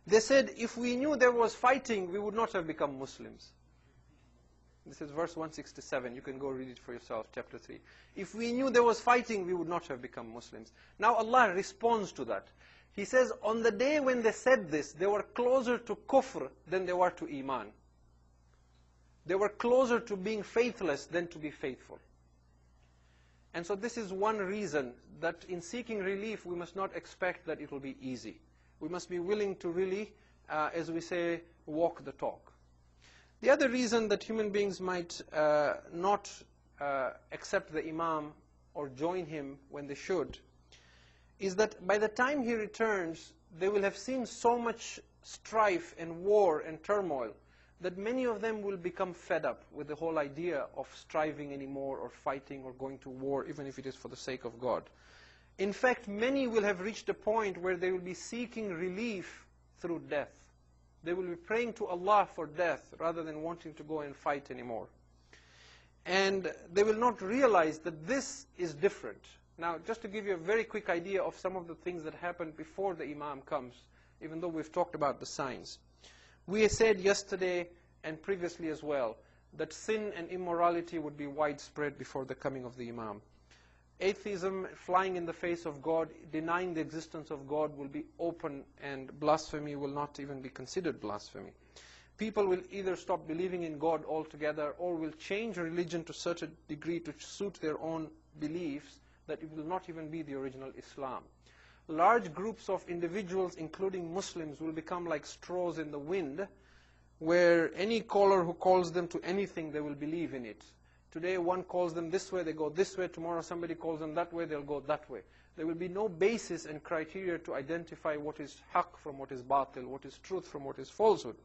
they said, if we knew there was fighting, we would not have become Muslims. This is verse 167. You can go read it for yourself, chapter 3. If we knew there was fighting, we would not have become Muslims. Now Allah responds to that. He says, on the day when they said this, they were closer to kufr than they were to iman. They were closer to being faithless than to be faithful. And so this is one reason that in seeking relief, we must not expect that it will be easy. We must be willing to really, as we say, walk the talk. The other reason that human beings might not accept the Imam or join him when they should, is that by the time he returns, they will have seen so much strife and war and turmoil that many of them will become fed up with the whole idea of striving anymore or fighting or going to war, even if it is for the sake of God. In fact, many will have reached a point where they will be seeking relief through death. They will be praying to Allah for death rather than wanting to go and fight anymore. And they will not realize that this is different. Now, just to give you a very quick idea of some of the things that happened before the Imam comes, even though we've talked about the signs. We said yesterday and previously as well that sin and immorality would be widespread before the coming of the Imam. Atheism, flying in the face of God, denying the existence of God will be open, and blasphemy will not even be considered blasphemy. People will either stop believing in God altogether or will change religion to such a degree to suit their own beliefs that it will not even be the original Islam. Large groups of individuals, including Muslims, will become like straws in the wind, where any caller who calls them to anything, they will believe in it. Today one calls them this way, they go this way. Tomorrow somebody calls them that way, they'll go that way. There will be no basis and criteria to identify what is haqq from what is batil, what is truth from what is falsehood.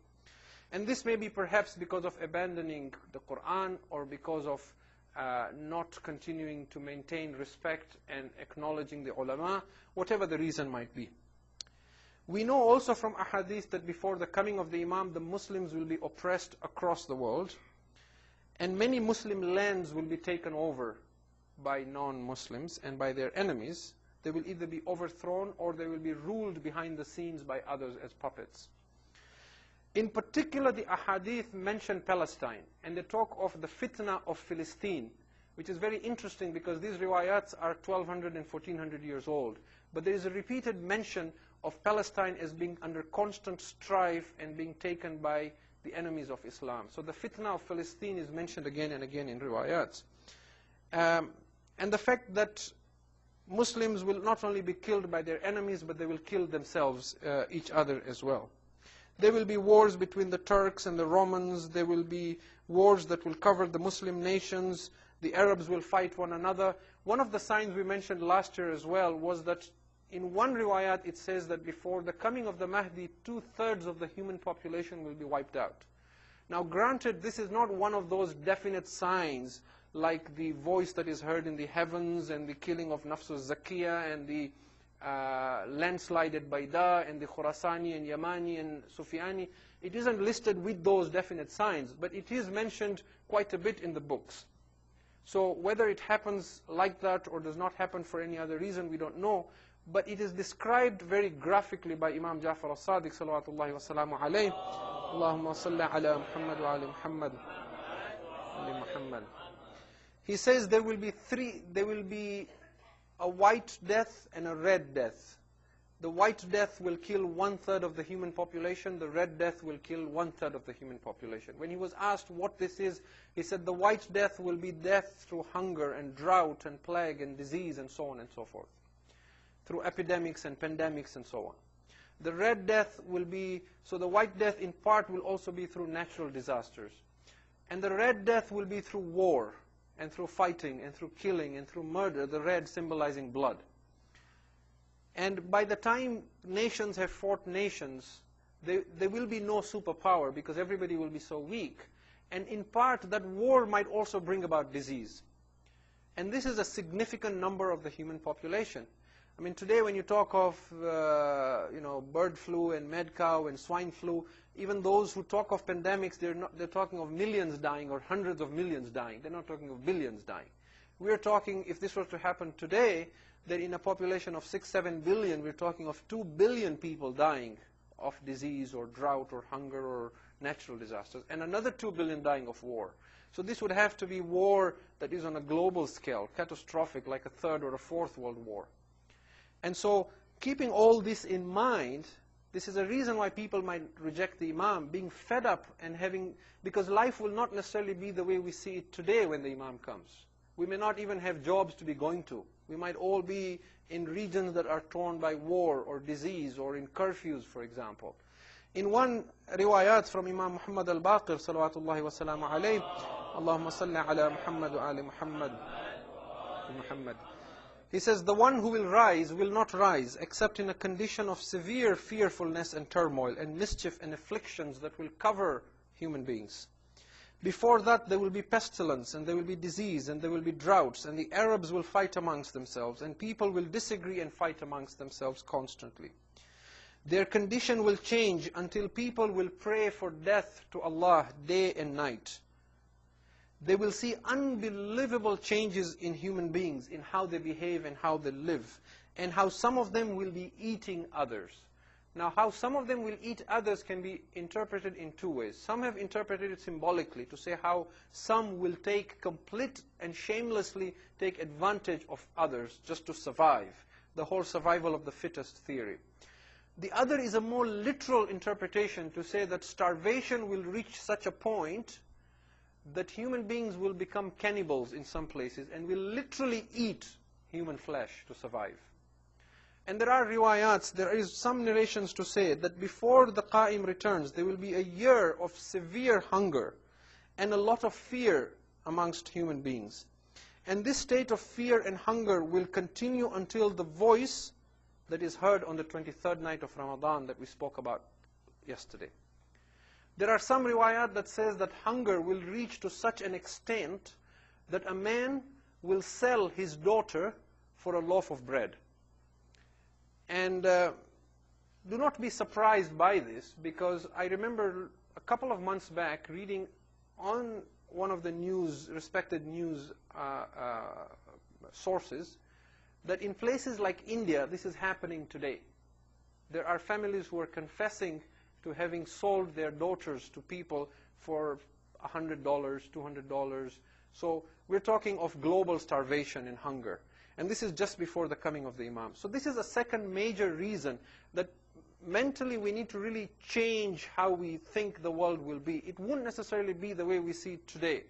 And this may be perhaps because of abandoning the Quran or because of not continuing to maintain respect and acknowledging the ulama, whatever the reason might be. We know also from ahadith that before the coming of the Imam, the Muslims will be oppressed across the world, and many Muslim lands will be taken over by non-Muslims and by their enemies. They will either be overthrown or they will be ruled behind the scenes by others as puppets. In particular, the ahadith mention Palestine, and they talk of the fitna of Philistine, which is very interesting because these riwayats are 1200 and 1400 years old. But there is a repeated mention of Palestine as being under constant strife and being taken by the enemies of Islam. So the fitna of Philistine is mentioned again and again in riwayats. And the fact that Muslims will not only be killed by their enemies, but they will kill themselves, each other as well. There will be wars between the Turks and the Romans. There will be wars that will cover the Muslim nations. The Arabs will fight one another. One of the signs we mentioned last year as well was that in one riwayat it says that before the coming of the Mahdi, 2/3 of the human population will be wiped out. Now granted, this is not one of those definite signs like the voice that is heard in the heavens and the killing of Nafsul Zakiyah and the landslide at Baida and the Khurasani and Yamani and Sufyani. It isn't listed with those definite signs, but it is mentioned quite a bit in the books. So whether it happens like that or does not happen for any other reason, we don't know. But it is described very graphically by Imam Jaffer al-Sadiq salawatullahi wa salamu alayhi. Allahumma salli ala Muhammad wa ali Muhammad. Ali Muhammad. He says there will be a white death and a red death. The white death will kill 1/3 of the human population. The red death will kill 1/3 of the human population. When he was asked what this is, he said the white death will be death through hunger and drought and plague and disease and so on and so forth, through epidemics and pandemics and so on. The red death will be, so the white death in part will also be through natural disasters. And the red death will be through war and through fighting and through killing and through murder, the red symbolizing blood. And by the time nations have fought nations, there will be no superpower because everybody will be so weak. And in part, that war might also bring about disease. And this is a significant number of the human population. I mean, today when you talk of bird flu and mad cow and swine flu, even those who talk of pandemics, they're talking of millions dying or hundreds of millions dying. They're not talking of billions dying. We're talking, if this were to happen today, that in a population of 6-7 billion, we're talking of 2 billion people dying of disease or drought or hunger or natural disasters, and another 2 billion dying of war. So this would have to be war that is on a global scale, catastrophic, like a 3rd or a 4th world war. And so, keeping all this in mind, this is a reason why people might reject the Imam, being fed up and because life will not necessarily be the way we see it today when the Imam comes. We may not even have jobs to be going to. We might all be in regions that are torn by war or disease or in curfews, for example. In one riwayat from Imam Muhammad al-Baqir, salawatullahi wa salamu alayhi, Allahumma salli ala Muhammad wa ali Muhammad. Muhammad. He says, the one who will rise will not rise except in a condition of severe fearfulness and turmoil and mischief and afflictions that will cover human beings. Before that, there will be pestilence, and there will be disease, and there will be droughts, and the Arabs will fight amongst themselves, and people will disagree and fight amongst themselves constantly. Their condition will change until people will pray for death to Allah day and night. They will see unbelievable changes in human beings, in how they behave and how they live, and how some of them will be eating others. Now, how some of them will eat others can be interpreted in 2 ways. Some have interpreted it symbolically to say how some will take complete and shamelessly take advantage of others just to survive, the whole survival of the fittest theory. The other is a more literal interpretation to say that starvation will reach such a point that human beings will become cannibals in some places and will literally eat human flesh to survive. And there are riwayats, there is some narrations to say that before the Qa'im returns, there will be a year of severe hunger and a lot of fear amongst human beings. And this state of fear and hunger will continue until the voice that is heard on the 23rd night of Ramadan that we spoke about yesterday. There are some riwayat that says that hunger will reach to such an extent that a man will sell his daughter for a loaf of bread. And do not be surprised by this, because I remember a couple of months back reading on one of the respected news sources that in places like India, this is happening today. There are families who are confessing to having sold their daughters to people for $100, $200. So we're talking of global starvation and hunger. And this is just before the coming of the Imam. So this is a second major reason that mentally we need to really change how we think the world will be. It won't necessarily be the way we see it today.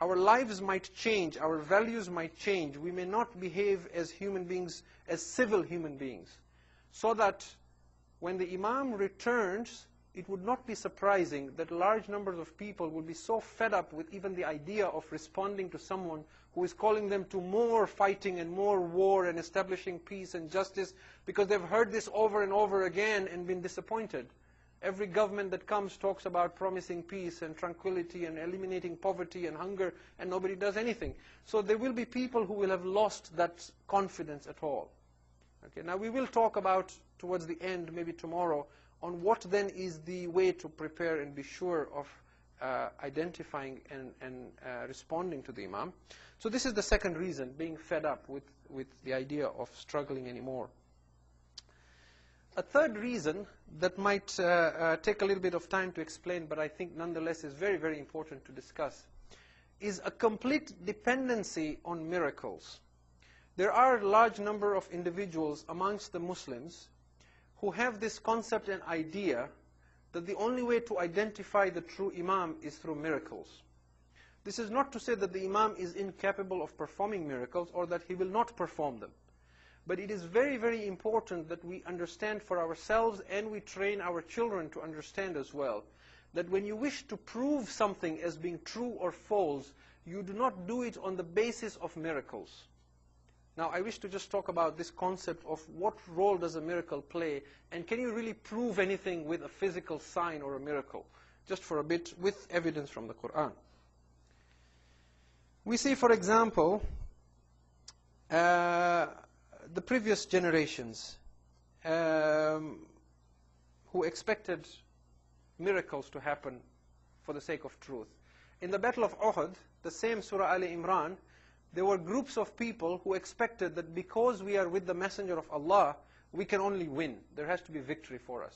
Our lives might change, our values might change. We may not behave as human beings, as civil human beings. So that when the Imam returns, it would not be surprising that large numbers of people will be so fed up with even the idea of responding to someone who is calling them to more fighting and more war and establishing peace and justice, because they've heard this over and over again and been disappointed. Every government that comes talks about promising peace and tranquility and eliminating poverty and hunger, and nobody does anything. So there will be people who will have lost that confidence at all. Okay, now we will talk about, towards the end, maybe tomorrow, on what then is the way to prepare and be sure of identifying and responding to the Imam. So this is the second reason, being fed up with the idea of struggling anymore. A third reason that might take a little bit of time to explain, but I think nonetheless is very, very important to discuss, is a complete dependency on miracles. There are a large number of individuals amongst the Muslims who have this concept and idea that the only way to identify the true Imam is through miracles. This is not to say that the Imam is incapable of performing miracles or that he will not perform them. But it is very, very important that we understand for ourselves, and we train our children to understand as well, that when you wish to prove something as being true or false, you do not do it on the basis of miracles. Now, I wish to just talk about this concept of what role does a miracle play, and can you really prove anything with a physical sign or a miracle? Just for a bit, with evidence from the Quran. We see, for example, the previous generations who expected miracles to happen for the sake of truth. In the Battle of Uhud, the same Surah Ali Imran, there were groups of people who expected that because we are with the Messenger of Allah, we can only win. There has to be victory for us.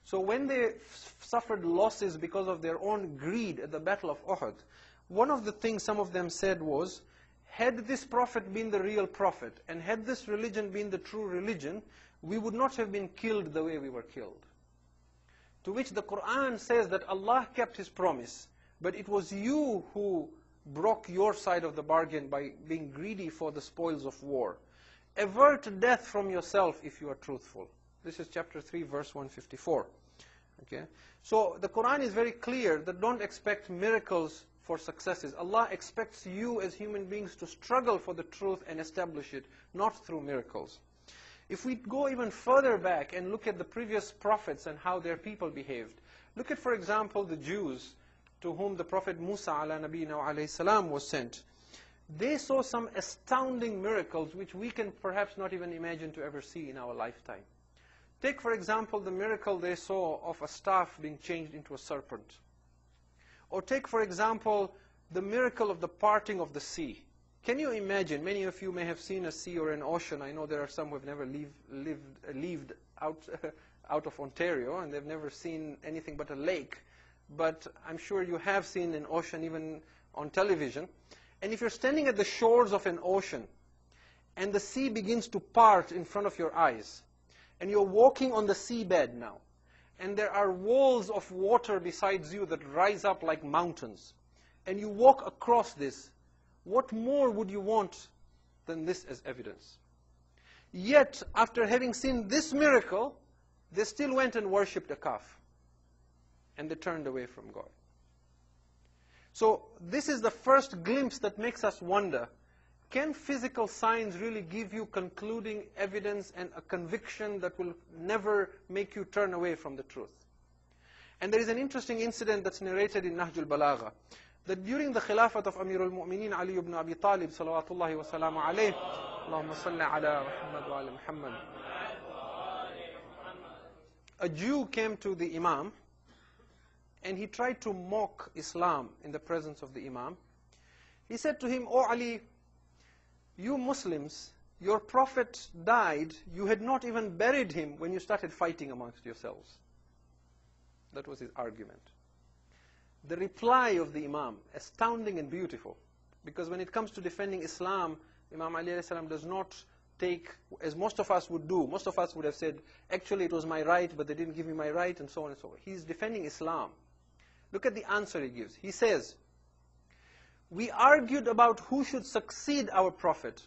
So when they suffered losses because of their own greed at the Battle of Uhud, one of the things some of them said was, had this prophet been the real prophet, and had this religion been the true religion, we would not have been killed the way we were killed. To which the Quran says that Allah kept His promise, but it was you who broke your side of the bargain by being greedy for the spoils of war. Avert death from yourself if you are truthful. This is chapter 3, verse 154. Okay? So the Quran is very clear that don't expect miracles for successes. Allah expects you as human beings to struggle for the truth and establish it, not through miracles. If we go even further back and look at the previous prophets and how their people behaved, look at, for example, the Jews to whom the Prophet Musa ala nabiyina alayhi salam was sent. They saw some astounding miracles which we can perhaps not even imagine to ever see in our lifetime. Take, for example, the miracle they saw of a staff being changed into a serpent. Or take, for example, the miracle of the parting of the sea. Can you imagine? Many of you may have seen a sea or an ocean. I know there are some who have never lived out of Ontario, and they've never seen anything but a lake. But I'm sure you have seen an ocean even on television. And if you're standing at the shores of an ocean, and the sea begins to part in front of your eyes, and you're walking on the seabed now, and there are walls of water besides you that rise up like mountains, and you walk across this, what more would you want than this as evidence? Yet, after having seen this miracle, they still went and worshipped a calf, and they turned away from God. So this is the first glimpse that makes us wonder, can physical signs really give you concluding evidence and a conviction that will never make you turn away from the truth? And there is an interesting incident that's narrated in Nahjul Balagha, that during the Khilafat of Amirul Mu'mineen Ali ibn Abi Talib, salawatullahi wa salamu alayhi, Allahumma salli ala Muhammad wa ala Muhammad, a Jew came to the Imam, and he tried to mock Islam in the presence of the Imam. He said to him, "O Ali, you Muslims, your prophet died, you had not even buried him when you started fighting amongst yourselves." That was his argument. The reply of the Imam, astounding and beautiful, because when it comes to defending Islam, Imam Ali alayhi salam does not take, as most of us would do. Most of us would have said, actually it was my right, but they didn't give me my right, and so on and so on. He's defending Islam. Look at the answer he gives. He says, "We argued about who should succeed our prophet,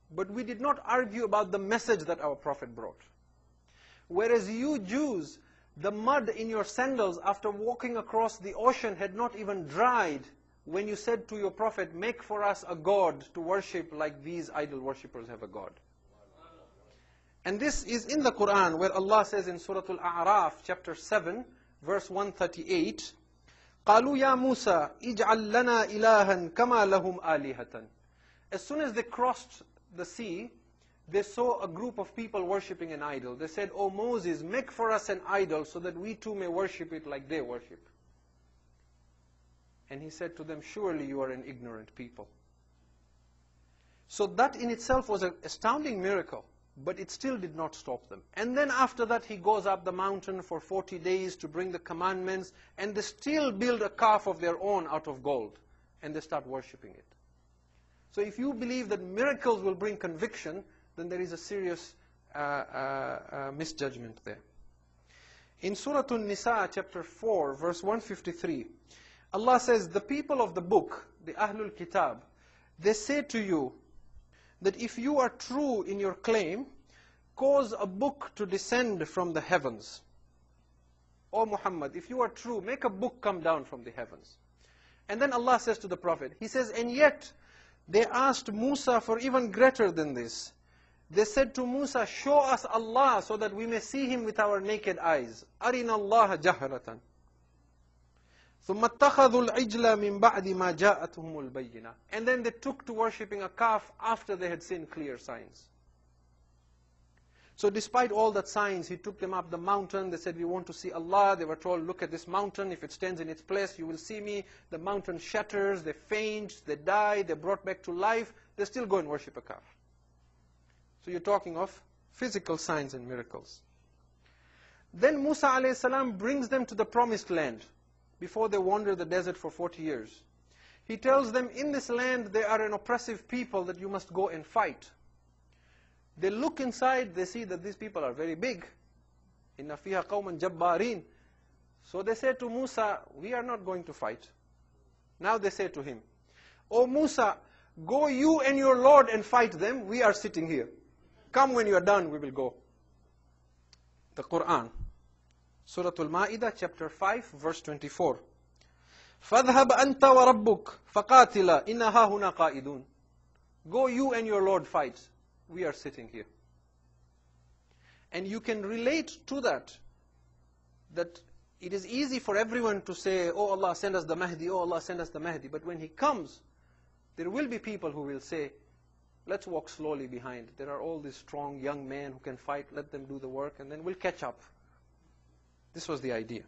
but we did not argue about the message that our prophet brought. Whereas you Jews The mud in your sandals after walking across the ocean had not even dried when you said to your Prophet, make for us a God to worship like these idol worshippers have a God. And this is in the Quran where Allah says in Surah Al-A'raf chapter 7 verse 138, قَالُوا يَا مُوسَى اجْعَلْ لَنَا إِلَهًا كَمَا لَهُمْ آلِهَةً. As soon as they crossed the sea, they saw a group of people worshipping an idol. They said, "O Moses, make for us an idol so that we too may worship it like they worship." And he said to them, "Surely you are an ignorant people." So that in itself was an astounding miracle, but it still did not stop them. And then after that he goes up the mountain for 40 days to bring the commandments, and they still build a calf of their own out of gold, and they start worshipping it. So if you believe that miracles will bring conviction, then there is a serious misjudgment there. In Surah An-Nisa chapter 4 verse 153, Allah says, the people of the book, the Ahlul Kitab, they say to you that if you are true in your claim, cause a book to descend from the heavens. O Muhammad, if you are true, make a book come down from the heavens. And then Allah says to the Prophet, He says, and yet they asked Musa for even greater than this. They said to Musa, show us Allah so that we may see Him with our naked eyes. أَرِنَا اللَّهَ جَهْرَةً ثُمَّ اتَّخَذُوا الْعِجْلَ مِنْ بَعْدِ مَا جَاءَتْهُمُ الْبَيِّنَةِ. And then they took to worshipping a calf after they had seen clear signs. So despite all that signs, He took them up the mountain. They said, we want to see Allah. They were told, look at this mountain. If it stands in its place, you will see me. The mountain shatters. They faint. They die. They're brought back to life. They still go and worship a calf. So you're talking of physical signs and miracles. Then Musa alayhi salam brings them to the promised land before they wander the desert for 40 years. He tells them, in this land there are an oppressive people that you must go and fight. They look inside, they see that these people are very big. Inna fiha qawman jabbarin. So they say to Musa, we are not going to fight. Now they say to him, O Musa, go you and your Lord and fight them. We are sitting here. Come when you are done, we will go. The Quran. Surah Al-Ma'idah, chapter 5, verse 24. فَاذْهَبْ أَنْتَ وَرَبُّكَ فَقَاتِلَا إِنَّ هَا هُنَا قَائِدُونَ. Go you and your Lord fight. We are sitting here. And you can relate to that it is easy for everyone to say, oh Allah, send us the Mahdi, oh Allah, send us the Mahdi. But when he comes, there will be people who will say, let's walk slowly behind. There are all these strong young men who can fight. Let them do the work and then we'll catch up. This was the idea.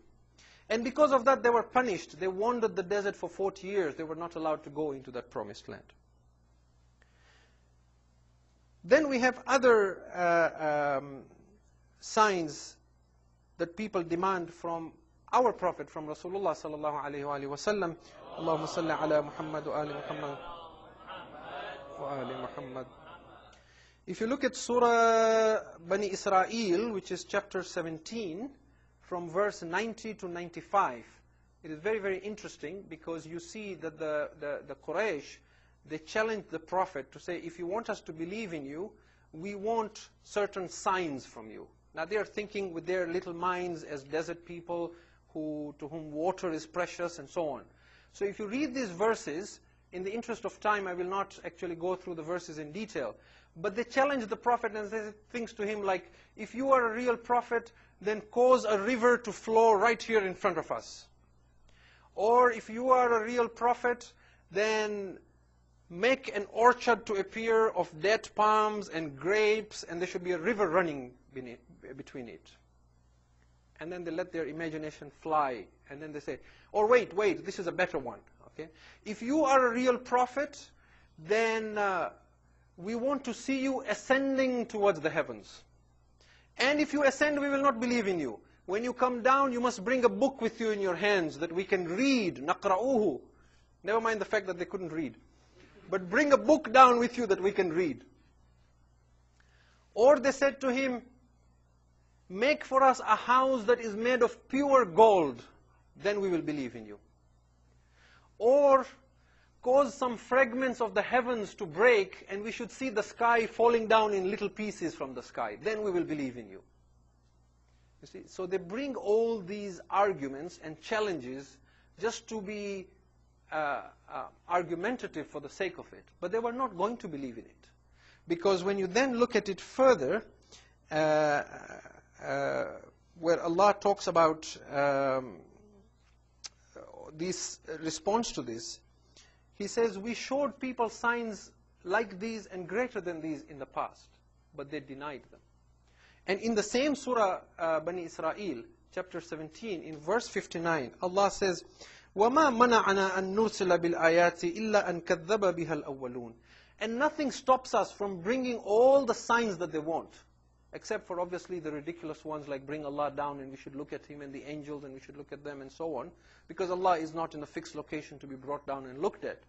And because of that, they were punished. They wandered the desert for 40 years. They were not allowed to go into that promised land. Then we have other signs that people demand from our Prophet, from Rasulullah sallallahu alayhi wa sallam. Allahumma salli ala Muhammad wa ali Muhammad wa ali Muhammad. If you look at Surah Bani Israel, which is chapter 17, from verse 90 to 95, it is very, very interesting because you see that the Quraysh, they challenged the Prophet to say, if you want us to believe in you, we want certain signs from you. Now they are thinking with their little minds as desert people to whom water is precious and so on. So if you read these verses, in the interest of time, I will not actually go through the verses in detail. But they challenge the Prophet and say things to him like, if you are a real prophet, then cause a river to flow right here in front of us. Or if you are a real prophet, then make an orchard to appear of date palms and grapes, and there should be a river running between it. And then they let their imagination fly. And then they say, oh wait, this is a better one. Okay? If you are a real prophet, then we want to see you ascending towards the heavens. And if you ascend, we will not believe in you. When you come down, you must bring a book with you in your hands that we can read. نَقْرَؤُهُ. Never mind the fact that they couldn't read. But bring a book down with you that we can read. Or they said to him, make for us a house that is made of pure gold, then we will believe in you. Or cause some fragments of the heavens to break and we should see the sky falling down in little pieces from the sky, then we will believe in you. You see? So they bring all these arguments and challenges just to be argumentative for the sake of it. But they were not going to believe in it. Because when you then look at it further, where Allah talks about this response to this, He says, we showed people signs like these and greater than these in the past, but they denied them. And in the same surah, Bani Israel, chapter 17, in verse 59, Allah says, وَمَا مَنَعَنَا أَن نُرْسِلَ بِالْآيَاتِ إِلَّا أَن كَذَّبَ بِهَا الْأَوَّلُونَ. And nothing stops us from bringing all the signs that they want, except for obviously the ridiculous ones like bring Allah down and we should look at Him, and the angels and we should look at them and so on, because Allah is not in a fixed location to be brought down and looked at.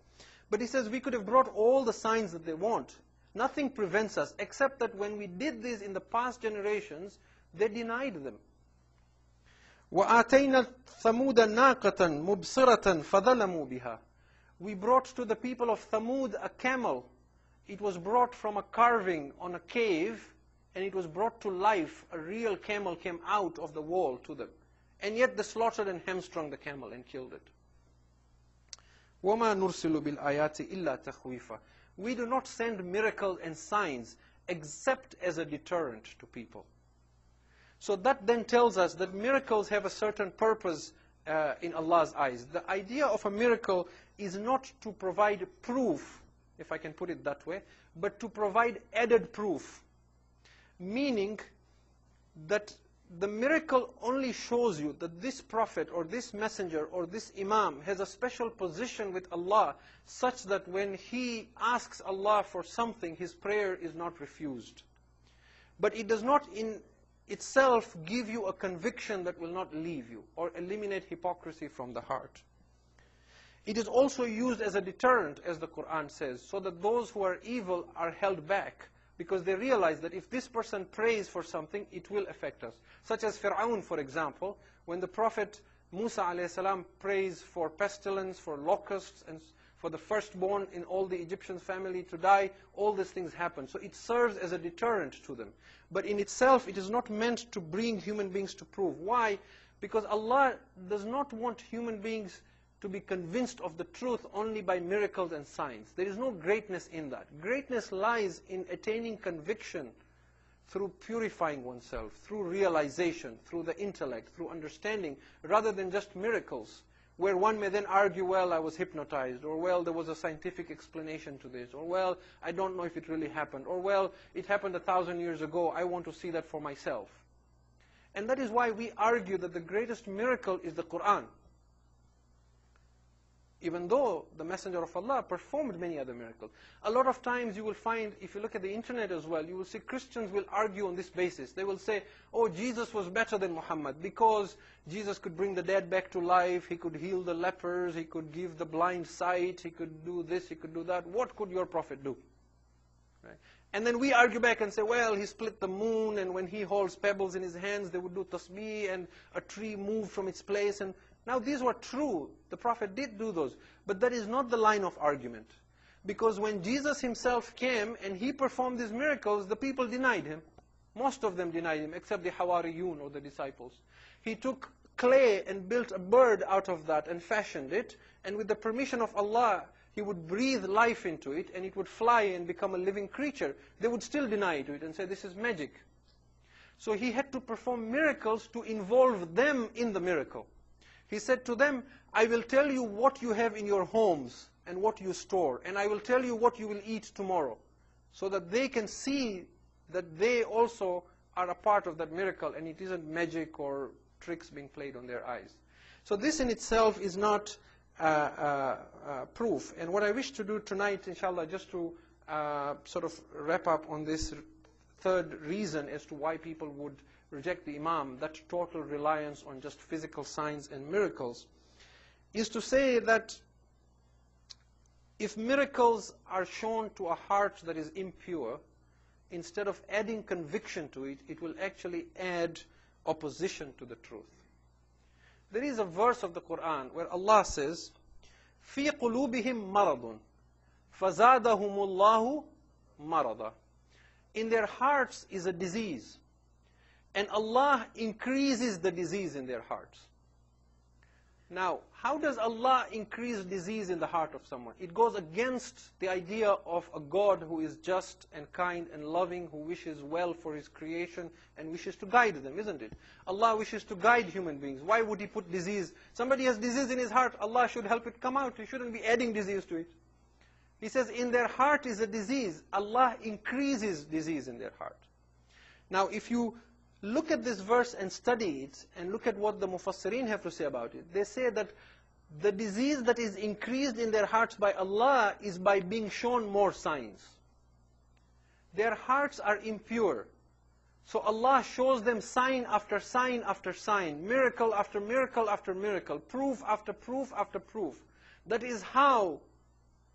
But He says we could have brought all the signs that they want. Nothing prevents us, except that when we did this in the past generations, they denied them. وَآتَيْنَا ثَمُودَ نَاقَةً مُبْصِرَةً فَظَلَمُوا بِهَا. We brought to the people of Thamud a camel. It was brought from a carving on a cave, and it was brought to life. A real camel came out of the wall to them. And yet they slaughtered and hamstrung the camel and killed it. وَمَا نُرْسِلُ بِالْآيَاتِ إِلَّا تَخْوِيفًا. We do not send miracles and signs except as a deterrent to people. So that then tells us that miracles have a certain purpose in Allah's eyes. The idea of a miracle is not to provide proof, if I can put it that way, but to provide added proof. Meaning that the miracle only shows you that this prophet or this messenger or this imam has a special position with Allah, such that when he asks Allah for something, his prayer is not refused. But it does not in itself give you a conviction that will not leave you or eliminate hypocrisy from the heart. It is also used as a deterrent, as the Quran says, so that those who are evil are held back, because they realize that if this person prays for something, it will affect us. Such as Fir'aun, for example, when the Prophet Musa a.s. prays for pestilence, for locusts, and for the firstborn in all the Egyptian family to die, all these things happen. So it serves as a deterrent to them. But in itself, it is not meant to bring human beings to prove. Why? Because Allah does not want human beings to be convinced of the truth only by miracles and signs. There is no greatness in that. Greatness lies in attaining conviction through purifying oneself, through realization, through the intellect, through understanding, rather than just miracles, where one may then argue, well, I was hypnotized, or well, there was a scientific explanation to this, or well, I don't know if it really happened, or well, it happened 1,000 years ago, I want to see that for myself. And that is why we argue that the greatest miracle is the Quran. Even though the Messenger of Allah performed many other miracles. A lot of times you will find, if you look at the internet as well, you will see Christians will argue on this basis. They will say, oh, Jesus was better than Muhammad because Jesus could bring the dead back to life, He could heal the lepers, He could give the blind sight, He could do this, He could do that. What could your prophet do? Right? And then we argue back and say, well, He split the moon, and when He holds pebbles in His hands, they would do tasbih, and a tree moved from its place. And now these were true. The Prophet did do those. But that is not the line of argument. Because when Jesus Himself came and He performed these miracles, the people denied Him. Most of them denied Him, except the Hawariyun, or the disciples. He took clay and built a bird out of that and fashioned it. And with the permission of Allah, He would breathe life into it, and it would fly and become a living creature. They would still deny it and say, this is magic. So He had to perform miracles to involve them in the miracle. He said to them, I will tell you what you have in your homes and what you store, and I will tell you what you will eat tomorrow, so that they can see that they also are a part of that miracle, and it isn't magic or tricks being played on their eyes. So this in itself is not proof. And what I wish to do tonight, inshallah, just to sort of wrap up on this third reason as to why people would reject the Imam, that total reliance on just physical signs and miracles, is to say that if miracles are shown to a heart that is impure, instead of adding conviction to it, it will actually add opposition to the truth. There is a verse of the Quran where Allah says, فِي قُلُوبِهِمْ مَرَضٌ فَزَادَهُمُ اللَّهُ مَرَضًا. In their hearts is a disease, and Allah increases the disease in their hearts. Now, how does Allah increase disease in the heart of someone? It goes against the idea of a God who is just and kind and loving, who wishes well for His creation and wishes to guide them, isn't it? Allah wishes to guide human beings. Why would He put disease? Somebody has disease in his heart, Allah should help it come out. He shouldn't be adding disease to it. He says, in their heart is a disease. Allah increases disease in their heart. Now, if you look at this verse and study it, and look at what the Mufassirin have to say about it, they say that the disease that is increased in their hearts by Allah is by being shown more signs. Their hearts are impure. So Allah shows them sign after sign after sign, miracle after miracle after miracle, proof after proof after proof. That is how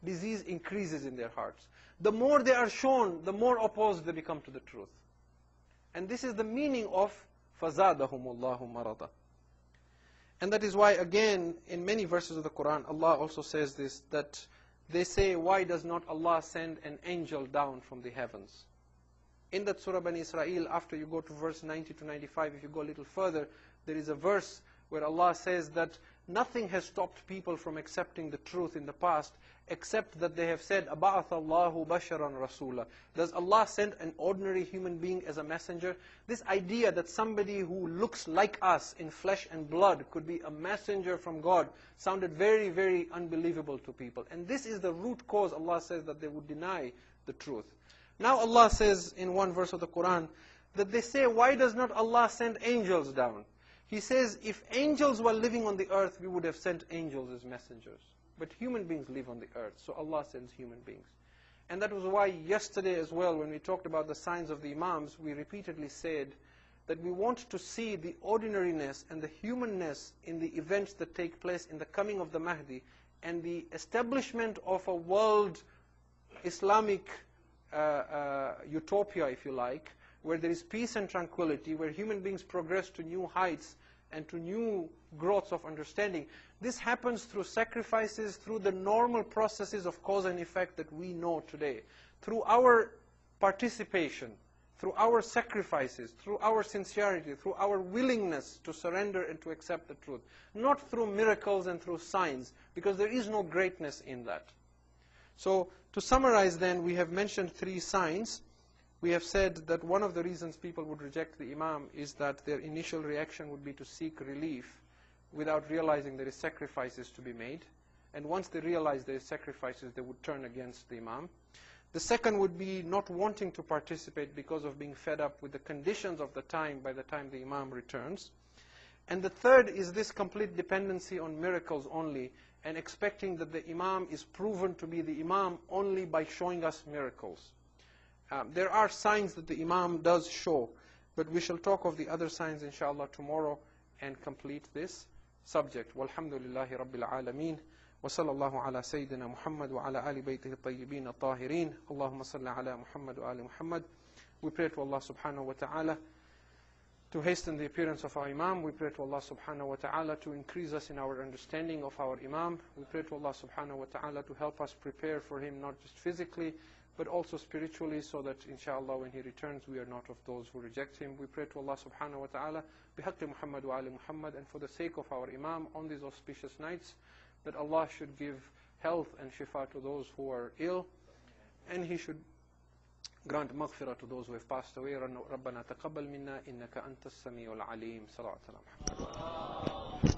disease increases in their hearts. The more they are shown, the more opposed they become to the truth. And this is the meaning of فَزَادَهُمُ اللَّهُ مَرَضًا. And that is why, again, in many verses of the Quran, Allah also says this, that they say, why does not Allah send an angel down from the heavens? In that Surah Bani Israel, after you go to verse 90 to 95, if you go a little further, there is a verse where Allah says that nothing has stopped people from accepting the truth in the past, except that they have said, أَبَعَثَ اللَّهُ بَشَرًا رَسُولًا. Does Allah send an ordinary human being as a messenger? This idea that somebody who looks like us in flesh and blood could be a messenger from God sounded very, very unbelievable to people. And this is the root cause, Allah says, that they would deny the truth. Now Allah says in one verse of the Quran that they say, why does not Allah send angels down? He says, if angels were living on the earth, we would have sent angels as messengers. But human beings live on the earth, so Allah sends human beings. And that was why yesterday as well, when we talked about the signs of the Imams, we repeatedly said that we want to see the ordinariness and the humanness in the events that take place in the coming of the Mahdi, and the establishment of a world Islamic utopia, if you like, where there is peace and tranquility, where human beings progress to new heights and to new growths of understanding. This happens through sacrifices, through the normal processes of cause and effect that we know today. Through our participation, through our sacrifices, through our sincerity, through our willingness to surrender and to accept the truth. Not through miracles and through signs, because there is no greatness in that. So, to summarize then, we have mentioned 3 signs. We have said that one of the reasons people would reject the Imam is that their initial reaction would be to seek relief without realizing there is sacrifices to be made. And once they realize there is sacrifices, they would turn against the Imam. The second would be not wanting to participate because of being fed up with the conditions of the time by the time the Imam returns. And the third is this complete dependency on miracles only, and expecting that the Imam is proven to be the Imam only by showing us miracles. There are signs that the Imam does show, but we shall talk of the other signs inshallah tomorrow and complete this subject. Walhamdulillahi Rabbil Alameen. Wa sallallahu ala Sayyidina Muhammad wa ala ali baytihi tayyibin at-tahirin. Allahumma salli ala Muhammad wa ali Muhammad. We pray to Allah subhanahu wa ta'ala to hasten the appearance of our Imam. We pray to Allah subhanahu wa ta'ala to increase us in our understanding of our Imam. We pray to Allah subhanahu wa ta'ala to help us prepare for him, not just physically, but also spiritually, so that inshallah when he returns we are not of those who reject him. We pray to Allah subhanahu wa ta'ala bihaqqi Muhammad wa ali Muhammad, and for the sake of our Imam on these auspicious nights, that Allah should give health and shifa to those who are ill, and he should grant maghfirah to those who have passed away. Rabbana taqabbal minna innaka antas samiul alim. Salawat ala Muhammad.